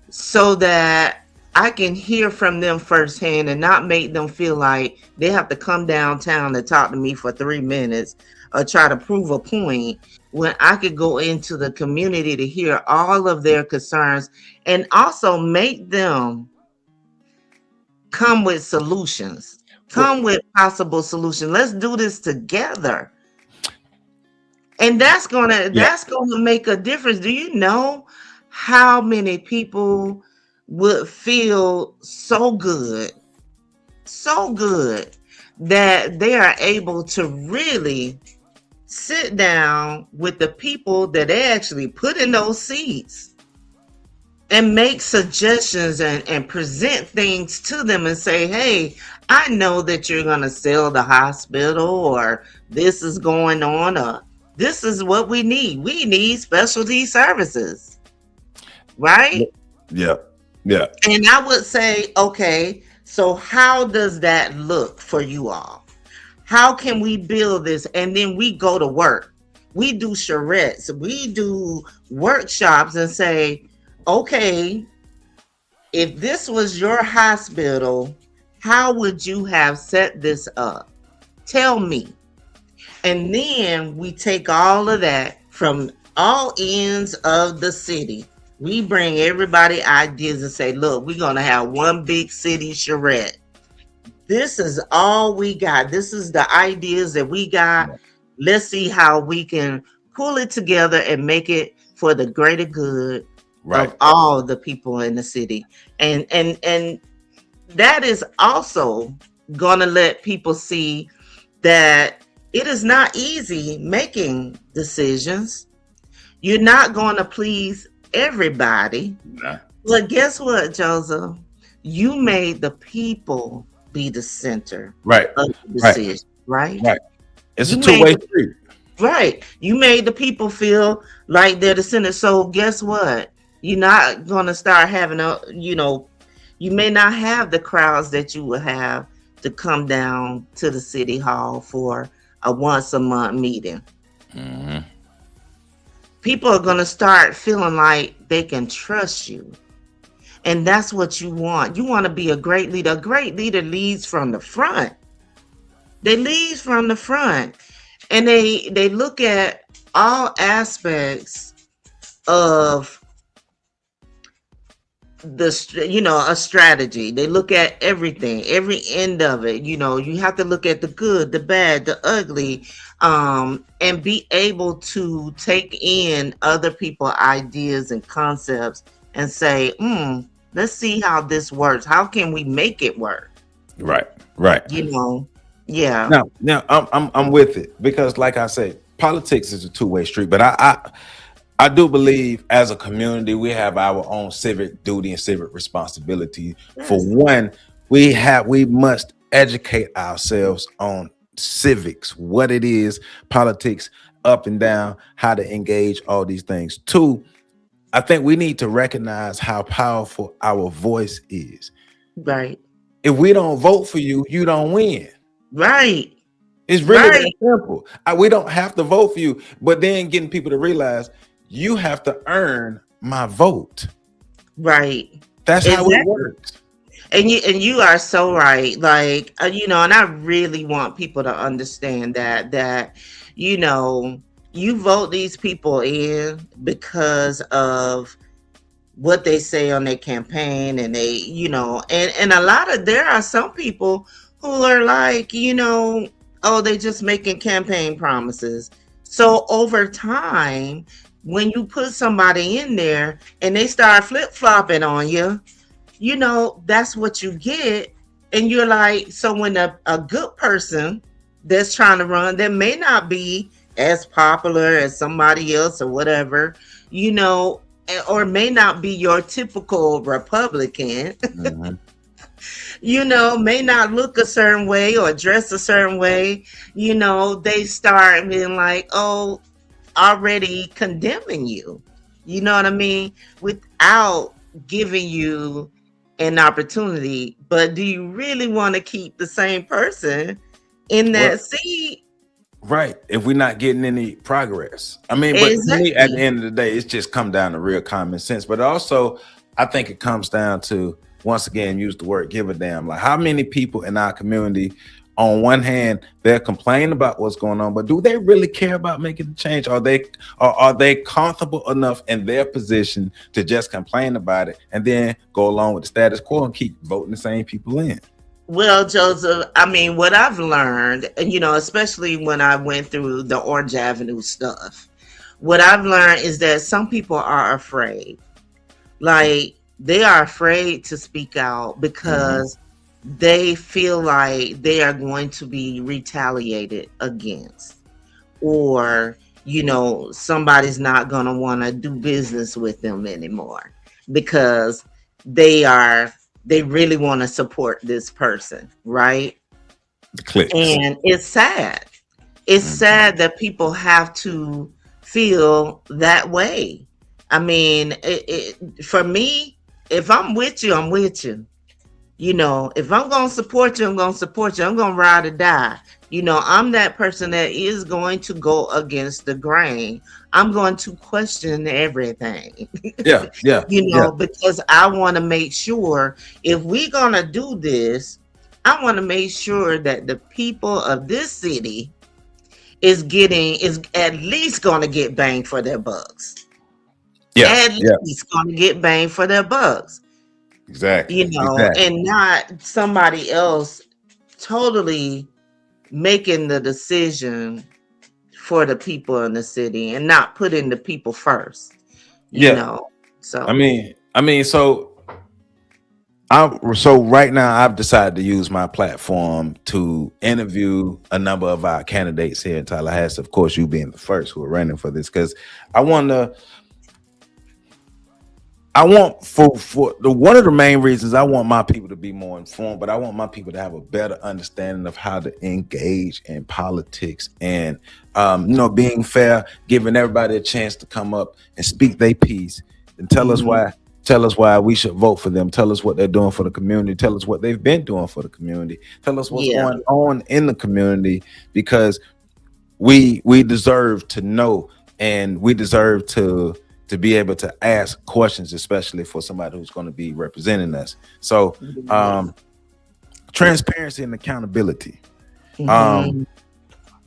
so that I can hear from them firsthand and not make them feel like they have to come downtown to talk to me for 3 minutes or try to prove a point, when I could go into the community to hear all of their concerns and also make them come with solutions, Well, come with possible solutions. Let's do this together. And yeah. that's gonna make a difference. Do you know how many people would feel so good that they are able to really sit down with the people that they actually put in those seats and make suggestions and present things to them and say, hey, I know that you're going to sell the hospital, or this is going on, or this is what we need. We need specialty services, right? Yeah. Yeah. And I would say, okay, so how does that look for you all? How can we build this? And then we go to work. We do charrettes, we do workshops and say, okay, if this was your hospital, how would you have set this up? Tell me. And then we take all of that from all ends of the city. We bring everybody ideas and say, look, we're going to have one big city charrette. This is all we got. This is the ideas that we got. Let's see how we can pull it together and make it for the greater good of all the people in the city. And that is also gonna let people see that it is not easy making decisions. You're not gonna please everybody. Nah. But guess what, Joseph? You made the people be the center of the decision, right? It's a two-way street. Right. You made the people feel like they're the center. So guess what? You're not going to start having you may not have the crowds that you would have to come down to the city hall for a once a month meeting. Mm-hmm. People are going to start feeling like they can trust you. And that's what you want. You want to be a great leader. A great leader leads from the front. They lead from the front. And they look at all aspects of a strategy. They look at everything, every end of it. You have to look at the good, the bad, the ugly, and be able to take in other people's ideas and concepts and say, let's see how this works. How can we make it work? Right. Yeah. Now I'm with it, because like I said, politics is a two-way street. But I do believe as a community we have our own civic duty and civic responsibility. Yes. For one, we must educate ourselves on civics, what it is, politics, up and down, how to engage all these things. Two, I think we need to recognize how powerful our voice is. Right. If we don't vote for you, you don't win. Right. It's really that simple. We don't have to vote for you, but then getting people to realize you have to earn my vote. Right. That's how it works. And you are so right. Like, and I really want people to understand that you vote these people in because of what they say on their campaign, and they, and there are some people who are like, they just making campaign promises. So over time, when you put somebody in there and they start flip-flopping on you, that's what you get. And you're like, so when a good person that's trying to run, that may not be as popular as somebody else or whatever, or may not be your typical Republican, Mm-hmm. May not look a certain way or dress a certain way, they start being like, already condemning you, you know what I mean, without giving you an opportunity. But do you really want to keep the same person in that seat? Right. If we're not getting any progress. I mean, but to me, at the end of the day, it's just come down to real common sense. But also, I think it comes down to, once again, use the word give a damn. Like, how many people in our community, on one hand, they're complaining about what's going on, but do they really care about making the change? Are they comfortable enough in their position to just complain about it and then go along with the status quo and keep voting the same people in? Well, Joseph, I mean, what I've learned, and especially when I went through the Orange Avenue stuff, what I've learned is that some people are afraid. Like, they are afraid to speak out because they feel like they are going to be retaliated against, or somebody's not going to want to do business with them anymore. because they are they really want to support this person, right? The clicks. And it's sad. It's Mhm. sad that people have to feel that way. I mean, for me, if I'm with you, I'm with you. You know, if I'm gonna support you, I'm gonna support you. I'm gonna ride or die. You know, I'm that person that is going to go against the grain. I'm going to question everything. Yeah, yeah, You yeah, know, because I want to make sure if we're gonna do this, I want to make sure that the people of this city is at least gonna get bang for their bucks. yeah, At yeah. least gonna get bang for their bucks. You Exactly, know, exactly. and not somebody else totally making the decision for the people in the city and not putting the people first, you Yeah. know. I So mean, I mean, so so right now I've decided to use my platform to interview a number of our candidates here in Tallahassee. Of course, you being the first who are running for this, because I want to. I want for the one of the main reasons I want my people to be more informed, but I want my people to have a better understanding of how to engage in politics and being fair, giving everybody a chance to come up and speak their piece and mhm, tell us why we should vote for them, tell us what they're doing for the community, tell us what they've been doing for the community, tell us what's yeah, going on in the community, because we deserve to know, and we deserve to be able to ask questions, especially for somebody who's going to be representing us. So right. transparency and accountability. um Mhm.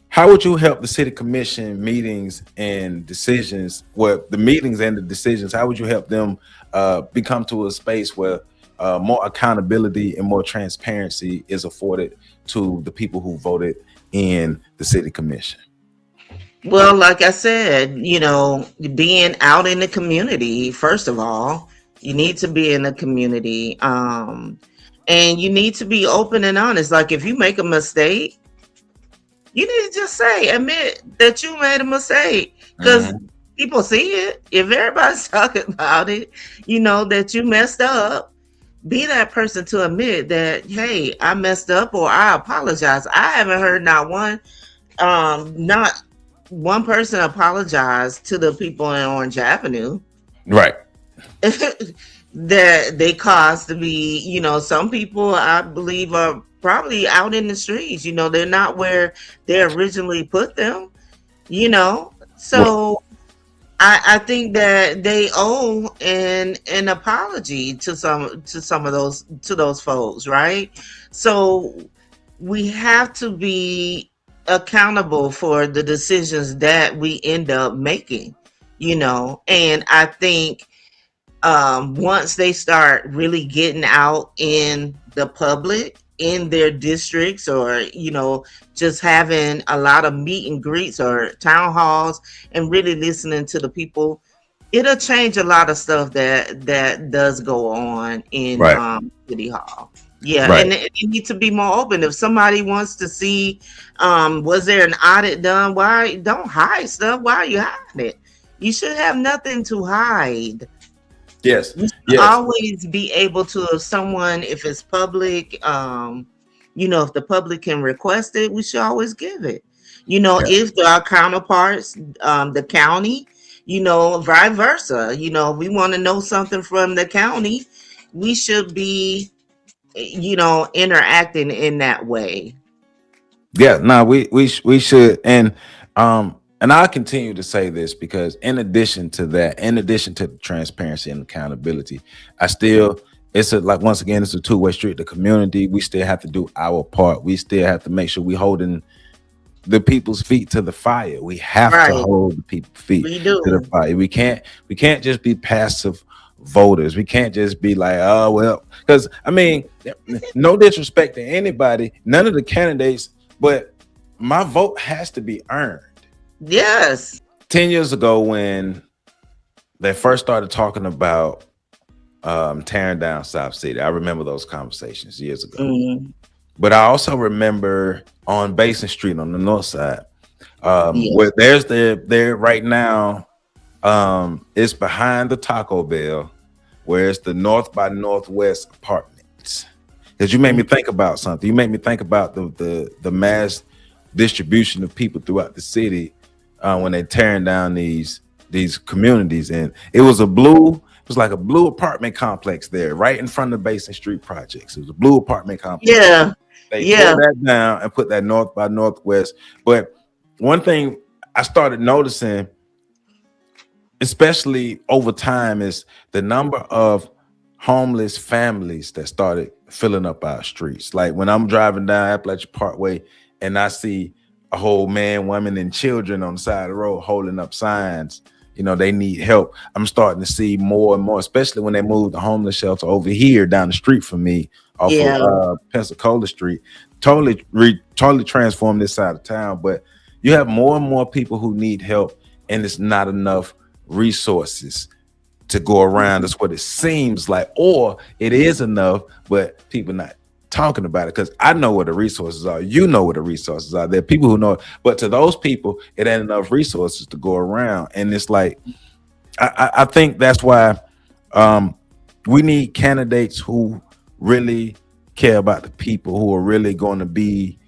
how would you help the city commission meetings and decisions, well, the meetings and the decisions, how would you help them become to a space where more accountability and more transparency is afforded to the people who voted in the city commission? Well, like I said, you know, being out in the community, first of all, you need to be in the community. And you need to be open and honest. Like if you make a mistake, you need to just say, admit that you made a mistake. Because Mhm. people see it. If everybody's talking about it, you know, that you messed up, be that person to admit that, hey, I messed up or I apologize. I haven't heard not one person apologized to the people in Orange Avenue Right. that they caused to be, you know, some people I believe are probably out in the streets, you know, they're not where they originally put them, you know. Well, So I think that they owe an apology to some of those folks, right? So we have to be accountable for the decisions that we end up making, you know. And I think once they start really getting out in the public in their districts, or you know, just having a lot of meet and greets or town halls and really listening to the people, it'll change a lot of stuff that does go on in right, city hall. Yeah, right. and you need to be more open. If somebody wants to see, was there an audit done? Why don't hide stuff? Why are you hiding it? You should have nothing to hide. Yes, We should yes. always be able to, if someone, if it's public, you know, if the public can request it, we should always give it. You know, Yeah, if there are counterparts, the county, you know, vice versa. You know, if we want to know something from the county, we should be, you know, interacting in that way. yeah. No, we should, and I'll continue to say this because in addition to that, in addition to the transparency and accountability, I still, it's a, like, once again, it's a two-way street. The community, we still have to do our part. We still have to make sure we holding the people's feet to the fire. We have to Right. hold the people's feet We to the do. fire. We can't just be passive voters. We can't just be like, oh well, because I mean, no disrespect to anybody, none of the candidates, but my vote has to be earned. Yes. 10 years ago, when they first started talking about tearing down South City, I remember those conversations years ago. Mm, But I also remember on Basin Street on the north side, yeah. where there right now, it's behind the Taco Bell. where it's the North by Northwest apartments. Because you made me think about something. You made me think about the mass distribution of people throughout the city when they tearing down these communities, and it was like a blue apartment complex there, right in front of the Basin Street projects. It was a blue apartment complex. Yeah. They tore Yeah. that down and put that North by Northwest. But one thing I started noticing, especially over time, is the number of homeless families that started filling up our streets. Like when I'm driving down Appalachia Parkway and I see a whole man, woman, and children on the side of the road holding up signs, they need help. I'm starting to see more and more, especially when they moved the homeless shelter over here down the street from me off Yeah. of Pensacola Street. Totally transformed this side of town. But you have more and more people who need help, and it's not enough resources to go around. That's what it seems like, or it is enough, but people not talking about it. Because I know where the resources are, where the resources are. There are people who know it, but to those people, it ain't enough resources to go around. And it's like, I think that's why we need candidates who really care about the people, who are really going to be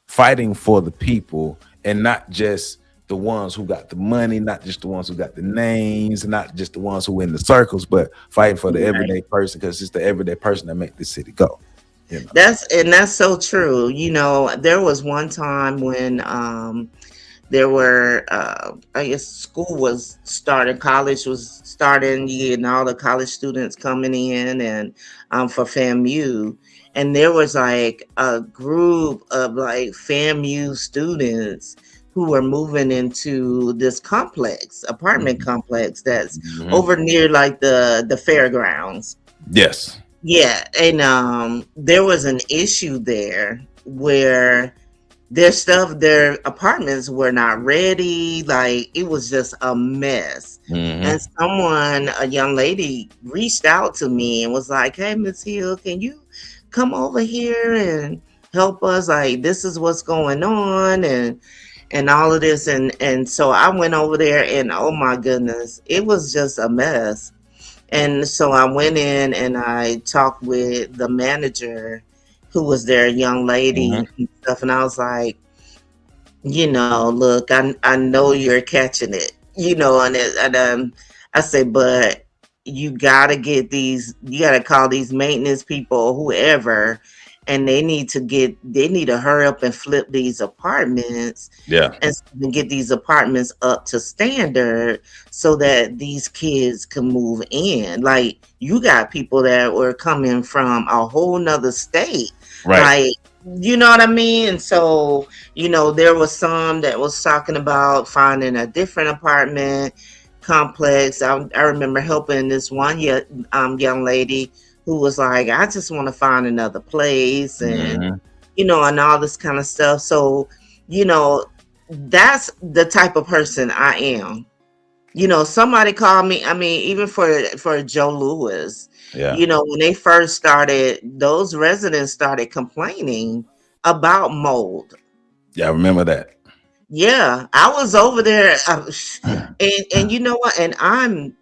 fighting for the people, and not just the ones who got the money, not just the ones who got the names, not just the ones who in the circles, but fighting for the everyday person, because it's the everyday person that make this city go. That's so true. There was one time when there were I guess school was starting, college was starting, and all the college students coming in, and for FAMU, and there was like a group of like FAMU students who were moving into this apartment complex that's over near like the fairgrounds. Yes. Yeah, and there was an issue there where their apartments were not ready. Like, it was just a mess. And a young lady, reached out to me and was like, "Hey, Miss Hill, can you come over here and help us? Like, this is what's going on, and all of this." And so I went over there, and oh my goodness, it was just a mess. And so I went in and I talked with the manager who was there, a young lady and stuff. And I was like, look, I know you're catching it, and I said, but you got to call these maintenance people, whoever, and they need to hurry up and flip these apartments. Yeah. And get these apartments up to standard so that these kids can move in. Like, you got people that were coming from a whole nother state. Right. Like, you know what I mean? And so, there was some that was talking about finding a different apartment complex. I remember helping this one young lady who was like, "I just want to find another place," and and all this kind of stuff. So, that's the type of person I am. Somebody called me. I mean, even for Joe Louis, when they first started, those residents started complaining about mold. Yeah, I remember that. Yeah, I was over there, and you know what? And I'm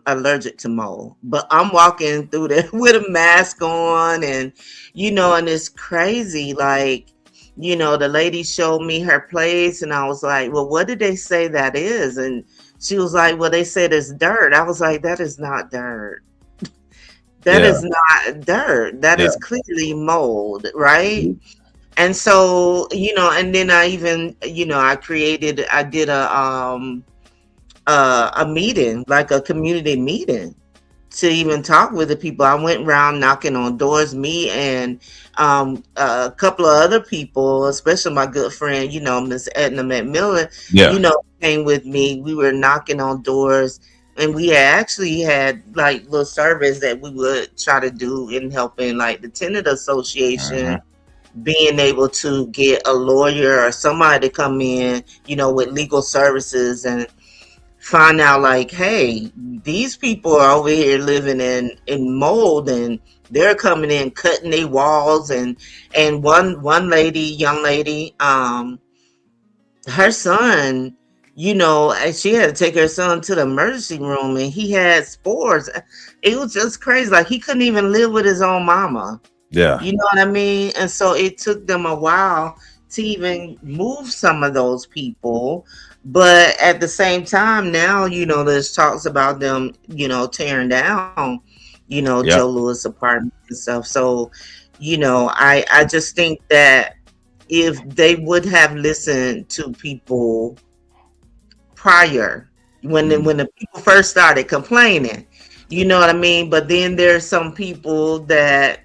allergic to mold, but I'm walking through there with a mask on, and and it's crazy. Like, the lady showed me her place, and I was like, "Well, what did they say that is?" And she was like, "Well, they said it's dirt." I was like, "That is not dirt. That is not dirt. That is clearly mold, right?" And so, and then I even, I did a meeting, like a community meeting, to even talk with the people. I went around knocking on doors, me and a couple of other people, especially my good friend, Miss Edna McMillan, came with me. We were knocking on doors, and we actually had like little surveys that we would try to do in helping like the tenant association, being able to get a lawyer or somebody to come in, with legal services, and find out like, hey, these people are over here living in mold, and they're coming in cutting their walls, and one young lady, her son and she had to take her son to the emergency room and he had spores. It was just crazy. Like he couldn't even live with his own mama. Yeah. You know what I mean? And so it took them a while to even move some of those people. But at the same time, now, there's talks about them, tearing down, Joe Yep. Lewis apartment and stuff. So, I just think that if they would have listened to people prior, Mm. when the people first started complaining, you know what I mean? But then there's some people that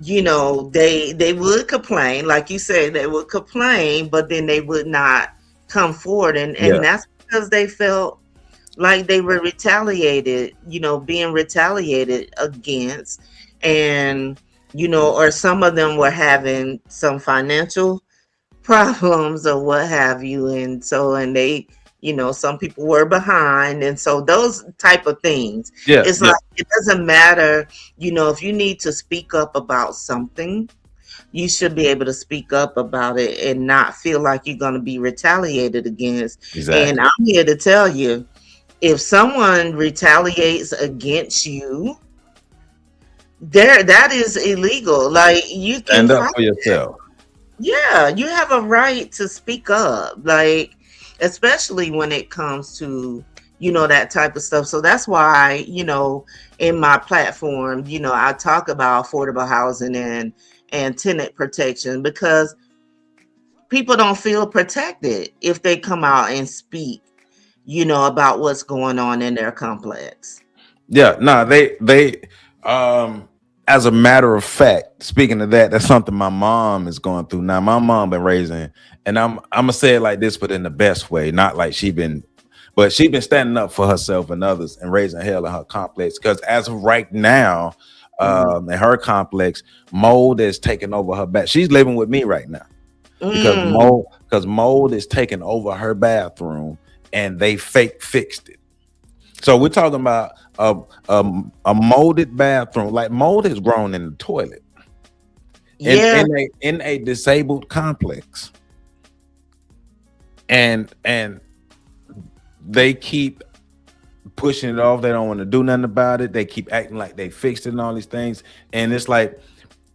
they would complain, like you said, they would complain, but then they would not come forward, and Yeah. that's because they felt like they were retaliated, being retaliated against, and or some of them were having some financial problems or what have you, and they, some people were behind, and so those type of things, Yeah. it's Yeah. like it doesn't matter, if you need to speak up about something, you should be able to speak up about it and not feel like you're going to be retaliated against. And Exactly. I'm here to tell you, if someone retaliates against you, that is illegal. Like you can Stand up fight. for yourself. Yeah, you have a right to speak up, like, especially when it comes to, that type of stuff. So that's why, in my platform, I talk about affordable housing and tenant protection, because people don't feel protected if they come out and speak, about what's going on in their complex. Yeah, no, um as a matter of fact, speaking of that, that's something my mom is going through now. My mom been raising, and I'm gonna say it like this, but in the best way, not like she been standing up for herself and others and raising hell in her complex. Because as of right now, Mhm. in her complex, mold is taking over her back. She's living with me right now because Mm, mold is taking over her bathroom, and they fake fixed it. So we're talking about a molded bathroom. Like mold has grown in the toilet yeah, in a disabled complex, and they keep pushing it off. They don't want to do nothing about it. They keep acting like they fixed it and all these things. And it's like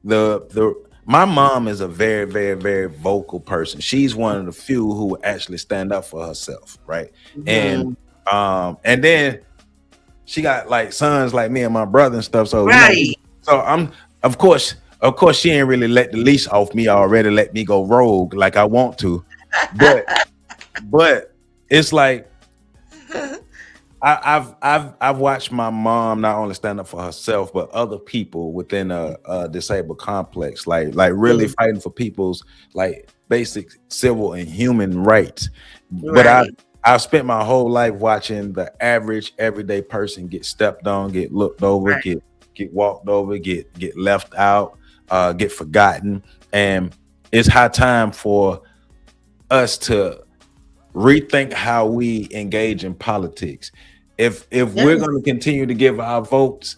the my mom is a very, very, very vocal person. She's one of the few who will actually stand up for herself, right? And mhm, and then she got like sons like me and my brother and stuff. So right. so I'm of course she ain't really let the leash off me already, let me go rogue like I want to. But but it's like I've watched my mom not only stand up for herself but other people within a disabled complex, like really Mm, fighting for people's like basic civil and human rights. But right, I've spent my whole life watching the average everyday person get stepped on, get looked over, right. get walked over, get left out, get forgotten, and it's high time for us to rethink how we engage in politics. If we're Yes. going to continue to give our votes,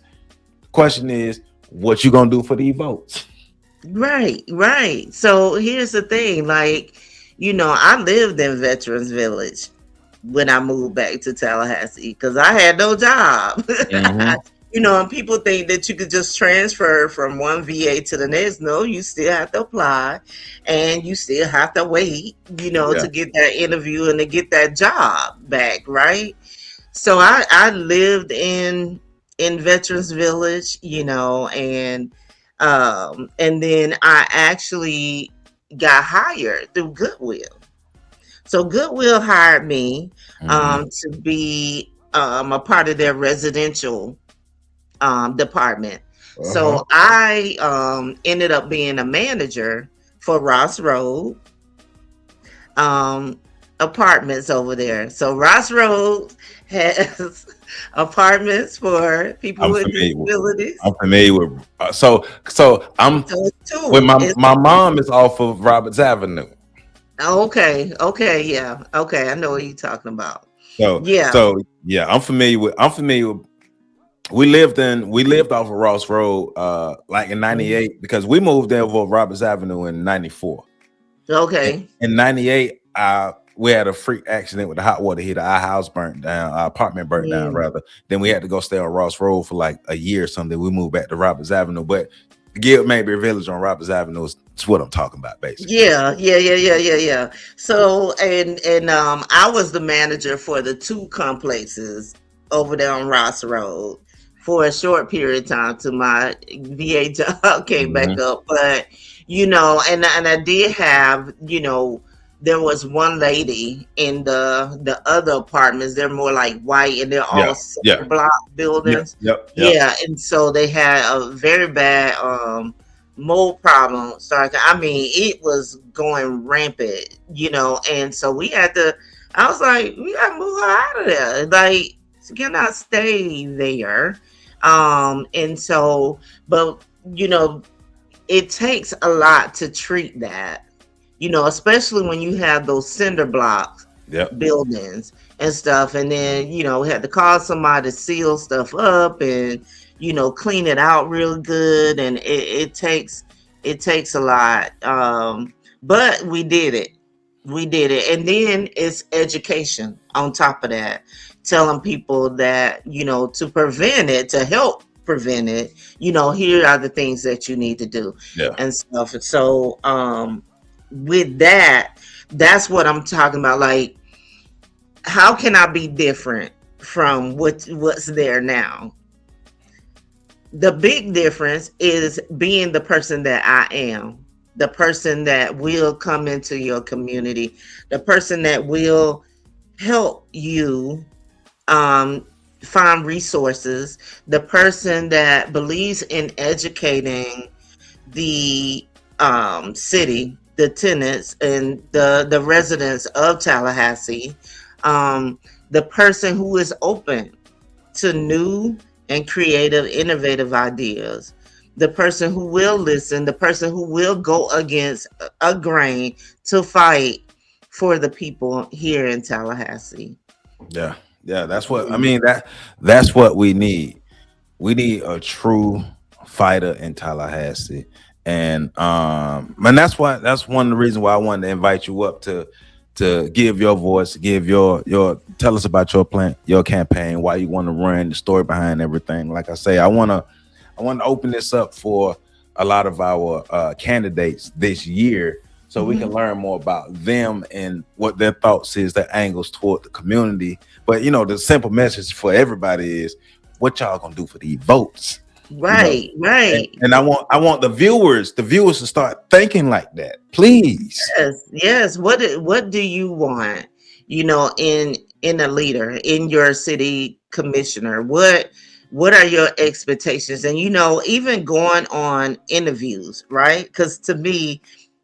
the question is, what you gonna do for these votes? Right, right. So here's the thing, like, I lived in Veterans Village when I moved back to Tallahassee because I had no job. Hmm. And people think that you could just transfer from one VA to the next. No, you still have to apply and you still have to wait, Yeah. to get that interview and to get that job back, right? So I lived in Veterans Village, and then I actually got hired through Goodwill. So Goodwill hired me Hmm. to be a part of their residential department. Uh-huh. So I ended up being a manager for Ross Road um, apartments over there. So Ross Road has apartments for people I'm with familiar with. disabilities. I'm familiar with. So I'm So it's when two. It's my mom is off of Roberts Avenue. okay. Okay. Yeah. Okay. I know what you're talking about. Yeah. So yeah, I'm familiar with. We lived off of Ross Road like in Mhm. '98 because we moved there over Roberts Avenue in '94. Okay. In '98, we had a freak accident with the hot water heater. Our house burnt down, our apartment burnt down Mm. rather. Then we had to go stay on Ross Road for like a year or something. We moved back to Roberts Avenue, but Guild Mayberry Village on Roberts Avenue is what I'm talking about, basically. Yeah. So I was the manager for the two complexes over there on Ross Road for a short period of time till my VA job came back Hmm. up. But and I did have, there was one lady in the other apartments. They're more like white and they're Yeah, all yeah, cinder block yep, buildings. yep, yep. Yeah, and so they had a very bad mold problem started. I mean, it was going rampant, and so we had to. I was like, we gotta move her out of there. Like, she cannot stay there. And so, but it takes a lot to treat that. Especially when you have those cinder blocks Yep. buildings and stuff. And then, we had to call somebody to seal stuff up and, clean it out real good. And it takes a lot. But we did it. We did it. And then it's education on top of that, telling people that, to prevent it, to help prevent it, here are the things that you need to do Yeah. and stuff. And so, with that, that's what I'm talking about. Like, how can I be different from what's there now? The big difference is being the person that I am, the person that will come into your community, the person that will help you find resources, the person that believes in educating the city, the tenants, and the residents of Tallahassee, the person who is open to new and creative, innovative ideas, the person who will listen, the person who will go against a grain to fight for the people here in Tallahassee. Yeah. Yeah. That's what I Mhm. mean. That's what we need. We need a true fighter in Tallahassee. And that's one of the reasons why I wanted to invite you up to give your voice, give your tell us about your plan, your campaign, why you want to run, the story behind everything. Like I say, I want to open this up for a lot of our candidates this year so we can Mhm. learn more about them and what their thoughts is, their angles toward the community. But the simple message for everybody is what y'all gonna do for these votes, you know. Right, And, right. and I want the viewers to start thinking like that, please. Yes. What do you want? In a leader, in your city commissioner. What are your expectations? And even going on interviews, right? Because to me,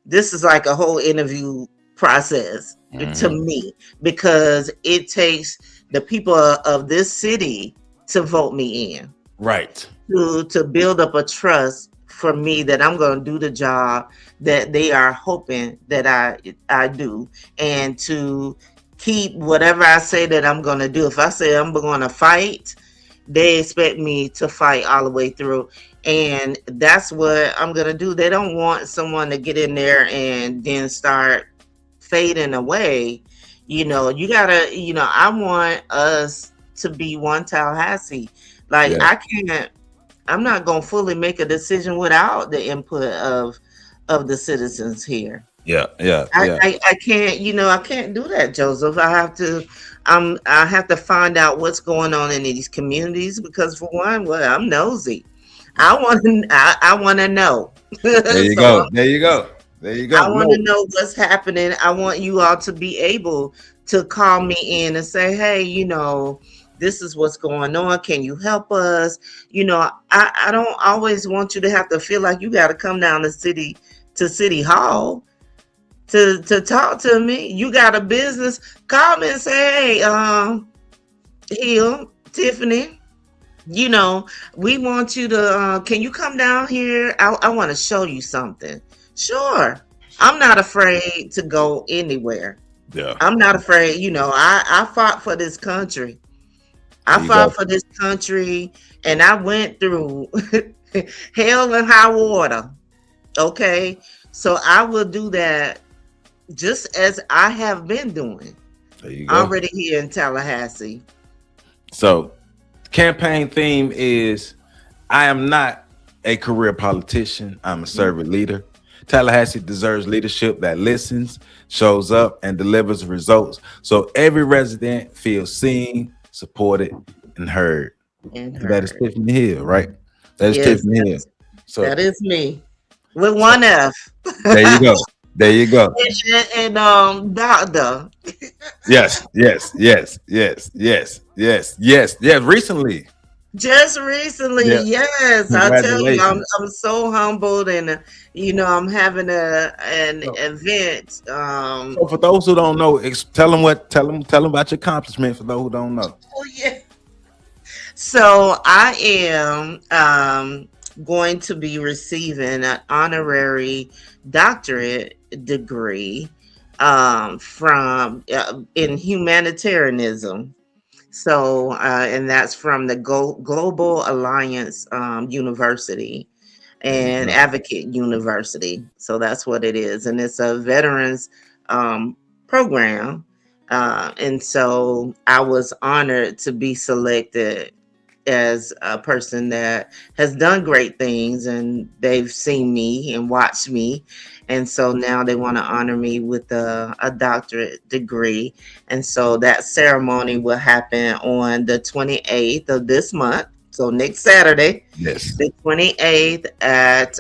this is like a whole interview process to Mhm. me because it takes the people of this city to vote me in Right. to build up a trust for me that I'm going to do the job that they are hoping that I do, and to keep whatever I say that I'm going to do. If I say I'm going to fight, they expect me to fight all the way through. And that's what I'm going to do. They don't want someone to get in there and then start fading away. You gotta, I want us to be one Tallahassee. Like, Yeah. I'm not gonna fully make a decision without the input of the citizens here. Yeah. Yeah. I, Yeah. I, I can't, I can't do that, Joseph. I have to find out what's going on in these communities because for one, well, I'm nosy. I want to know. There you So go. There you go. There you go. I want to No. know what's happening. I want you all to be able to call me in and say, hey, this is what's going on. Can you help us? I don't always want you to have to feel like you got to come down to city hall to talk to me. You got a business, call me and say, hey, Hill, Tiffany, we want you to, can you come down here? I want to show you something. Sure. I'm not afraid to go anywhere. Yeah. I'm not afraid. I fought for this country. There I you fought go. for this country and I went through hell and high water. Okay. So I will do that just as I have been doing There you go. already here in Tallahassee. So, campaign theme is I am not a career politician. I'm a servant leader. Tallahassee deserves leadership that listens, shows up, and delivers results so every resident feels seen, supported, and heard. And And that is her. Tiffany Hill, right? That is Yes, Tiffany Hill. that So, is me with so one F. there you go. There you go. And doctor. Yes, yes, yes, yes, yes, yes, yes, yes. Recently. Just recently, Yeah. yes, I tell you, I'm Congratulations. I'm so humbled, and I'm having an So, event. so for those who don't know, tell them about your accomplishment for those who don't know. Oh yeah. So I am going to be receiving an honorary doctorate degree from in humanitarianism. So, and that's from the Global Alliance University There you and go. Advocate University. So that's what it is. And it's a veterans um, program. And so I was honored to be selected as a person that has done great things, and they've seen me and watched me, and so now they want to honor me with a doctorate degree. And so that ceremony will happen on the 28th of this month, so next Saturday, Yes. the 28th at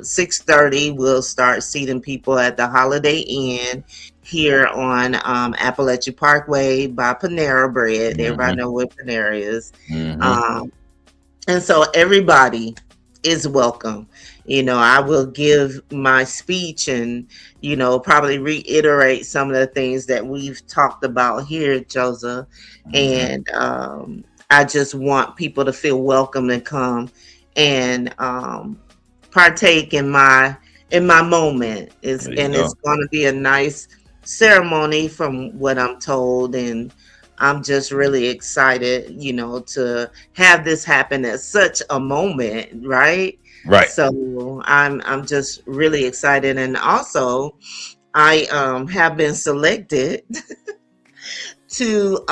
6:30. We'll start seating people at the Holiday Inn here on Appalachia Parkway by Panera Bread. Everybody Hmm. know where Panera is. Hmm. um, and so everybody is welcome. I will give my speech and, probably reiterate some of the things that we've talked about here, Joseph. Hmm. And I just want people to feel welcome and come and partake in my moment. There you And it's go. going to be a nice ceremony from what I'm told. And I'm just really excited, to have this happen at such a moment, right? Right. So I'm just really excited, and also I have been selected to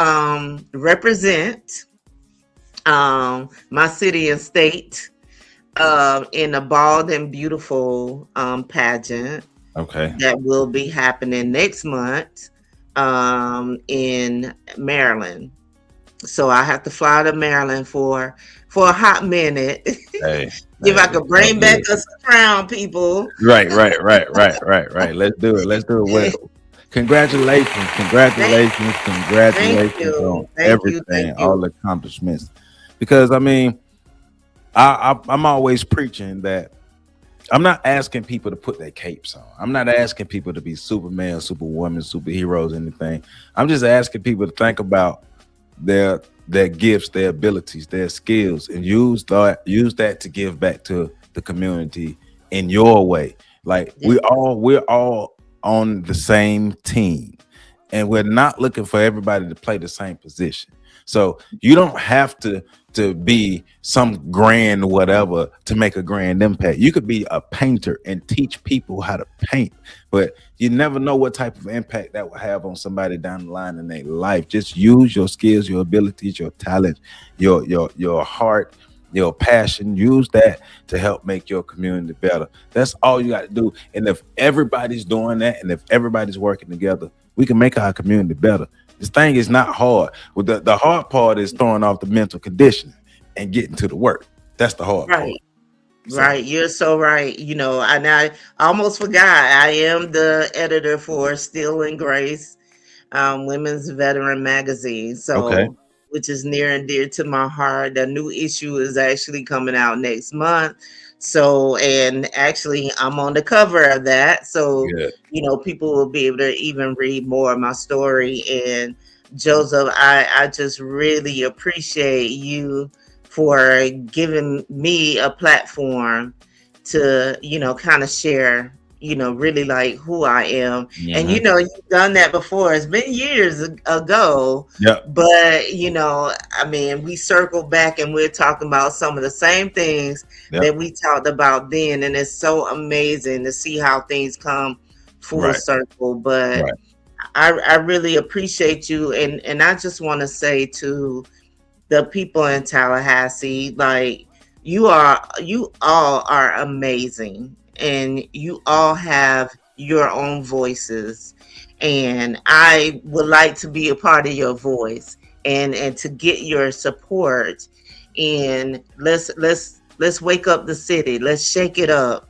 represent my city and state in a bald and beautiful pageant Okay. that will be happening next month in Maryland. So I have to fly to Maryland for a hot minute. Hey. If Hey. I could All bring back good. us a crown, people. Right. Right. Right. Right. Right. Right. Let's do it. Let's do it. Well, congratulations. Thank, Congratulations. thank Congratulations on you, thank you, thank everything, all you. the accomplishments. Because I mean, I'm always preaching that I'm not asking people to put their capes on. I'm not asking people to be Superman, Superwoman, superheroes, anything. I'm just asking people to think about their their gifts, their abilities, their skills, and use that to give back to the community in your way. Like Yeah, we're all on the same team, and we're not looking for everybody to play the same position. So you don't have to be some grand whatever to make a grand impact. You could be a painter and teach people how to paint, but you never know what type of impact that will have on somebody down the line in their life. Just use your skills, your abilities, your talent, your heart, your passion. Use that to help make your community better. That's all you got to do. And if everybody's doing that, and if everybody's working together, we can make our community better. This thing is not hard. Well, the hard part is throwing off the mental conditioning and getting to the work. That's the hard part. right, So right. You're so right. And I almost forgot. I am the editor for Steel and Grace, Women's Veteran Magazine. okay. So, which is near and dear to my heart. The new issue is actually coming out next month. So, and actually, I'm on the cover of that. So, Good. people will be able to even read more of my story. And Joseph, I just really appreciate you for giving me a platform to, kind of share, really like who I am. And Hmm. you've done that before. It's been years ago, Yep. but I mean, we circle back and we're talking about some of the same things that Yep. we talked about then. And it's so amazing to see how things come full Right. circle. But Right. I really appreciate you, and I just want to say to the people in Tallahassee, like, you all are amazing, and you all have your own voices, and I would like to be a part of your voice, and to get your support. And let's wake up the city. Let's shake it up,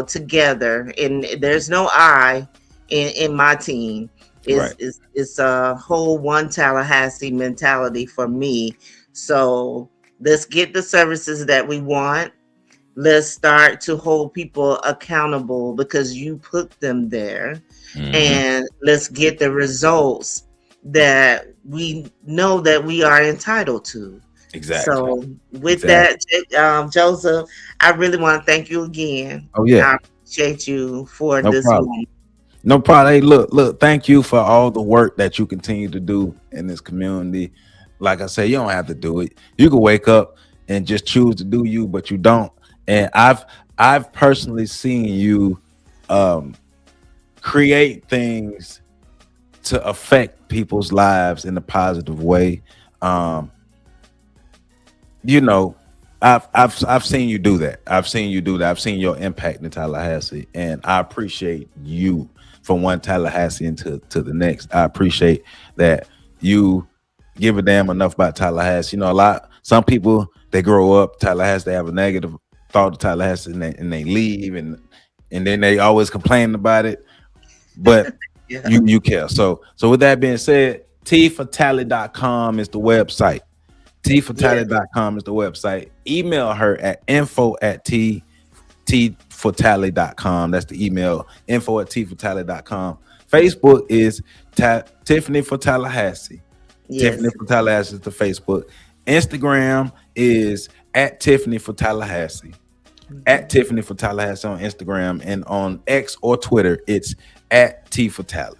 together. And there's no I in my team. Right. It's a whole one Tallahassee mentality for me. So let's get the services that we want. Let's start to hold people accountable because you put them there, Hmm. and let's get the results that we know that we are entitled to. Exactly. So with Exactly. that, Joseph, I really want to thank you again. Oh yeah. I appreciate you for No this problem. moment. No problem. Hey, look. Thank you for all the work that you continue to do in this community. Like I say, you don't have to do it. You can wake up and just choose to do you, but you don't. And I've personally seen you um, create things to affect people's lives in a positive way. Um, you know, I've seen you do that. I've seen you do that. I've seen your impact in Tallahassee, and I appreciate you from one Tallahassee into to the next. I appreciate that you give a damn enough about Tallahassee. You know, some people they grow up Tallahassee, they have a negative thought of Tallahassee, and they leave, and then they always complain about it. But Yeah. you care. So with that being said, tfatally.com is the website. Yes. tfatally.com is the website. Email her at info@tfatally.com. That's the email, info@tfatally.com. Facebook is Tifany for Tallahassee. Tifany Yes. for Tallahassee is the Facebook. Instagram is at Tifany for Tallahassee. At Mhm. Tifany for Tallahassee on Instagram, and on X or Twitter, it's at T for Tally.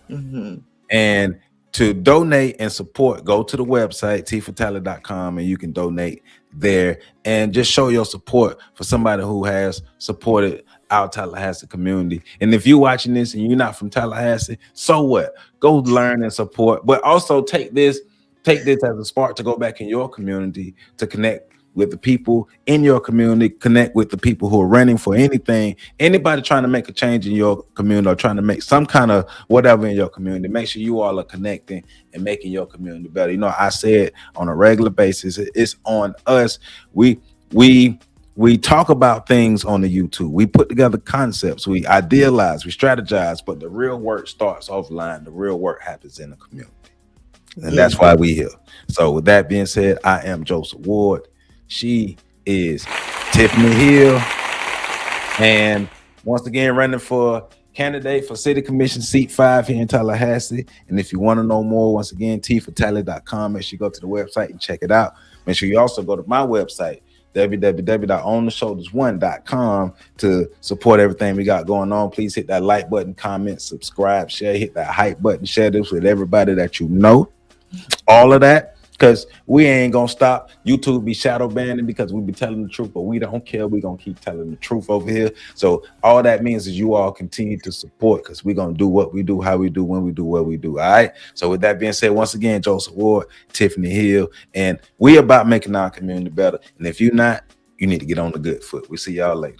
Mhm. And to donate and support, go to the website, tfatally.com, and you can donate there and just show your support for somebody who has supported our Tallahassee community. And if you're watching this and you're not from Tallahassee, so what? Go learn and support, but also take this as a spark to go back in your community to connect with the people in your community, connect with the people who are running for anything, anybody trying to make a change in your community or trying to make some kind of whatever in your community. Make sure you all are connecting and making your community better. You know, I say it on a regular basis. It's on us. We talk about things on the YouTube. We put together concepts. We idealize. We strategize. But the real work starts offline. The real work happens in the community, and that's Yes. why we here. So with that being said, I am Joseph Ward. She is Tifany Hill, and once again running for candidate for City Commission seat 5 here in Tallahassee. And if you want to know more, once again, tfatally.com. Make sure you go to the website and check it out. Make sure you also go to my website, www.ontheshoulders1.com, to support everything we got going on. Please hit that like button, comment, subscribe, share, hit that hype button, share this with everybody that you know. All of that, because we ain't gonna stop. YouTube be shadow banning because we be telling the truth, but we don't care. We gonna keep telling the truth over here. So all that means is you all continue to support, because we gonna do what we do, how we do, when we do, what we do. All right. So with that being said, once again, Joseph Ward, Tifany Hill, and we about making our community better. And if you're not, you need to get on the good foot. We see y'all later.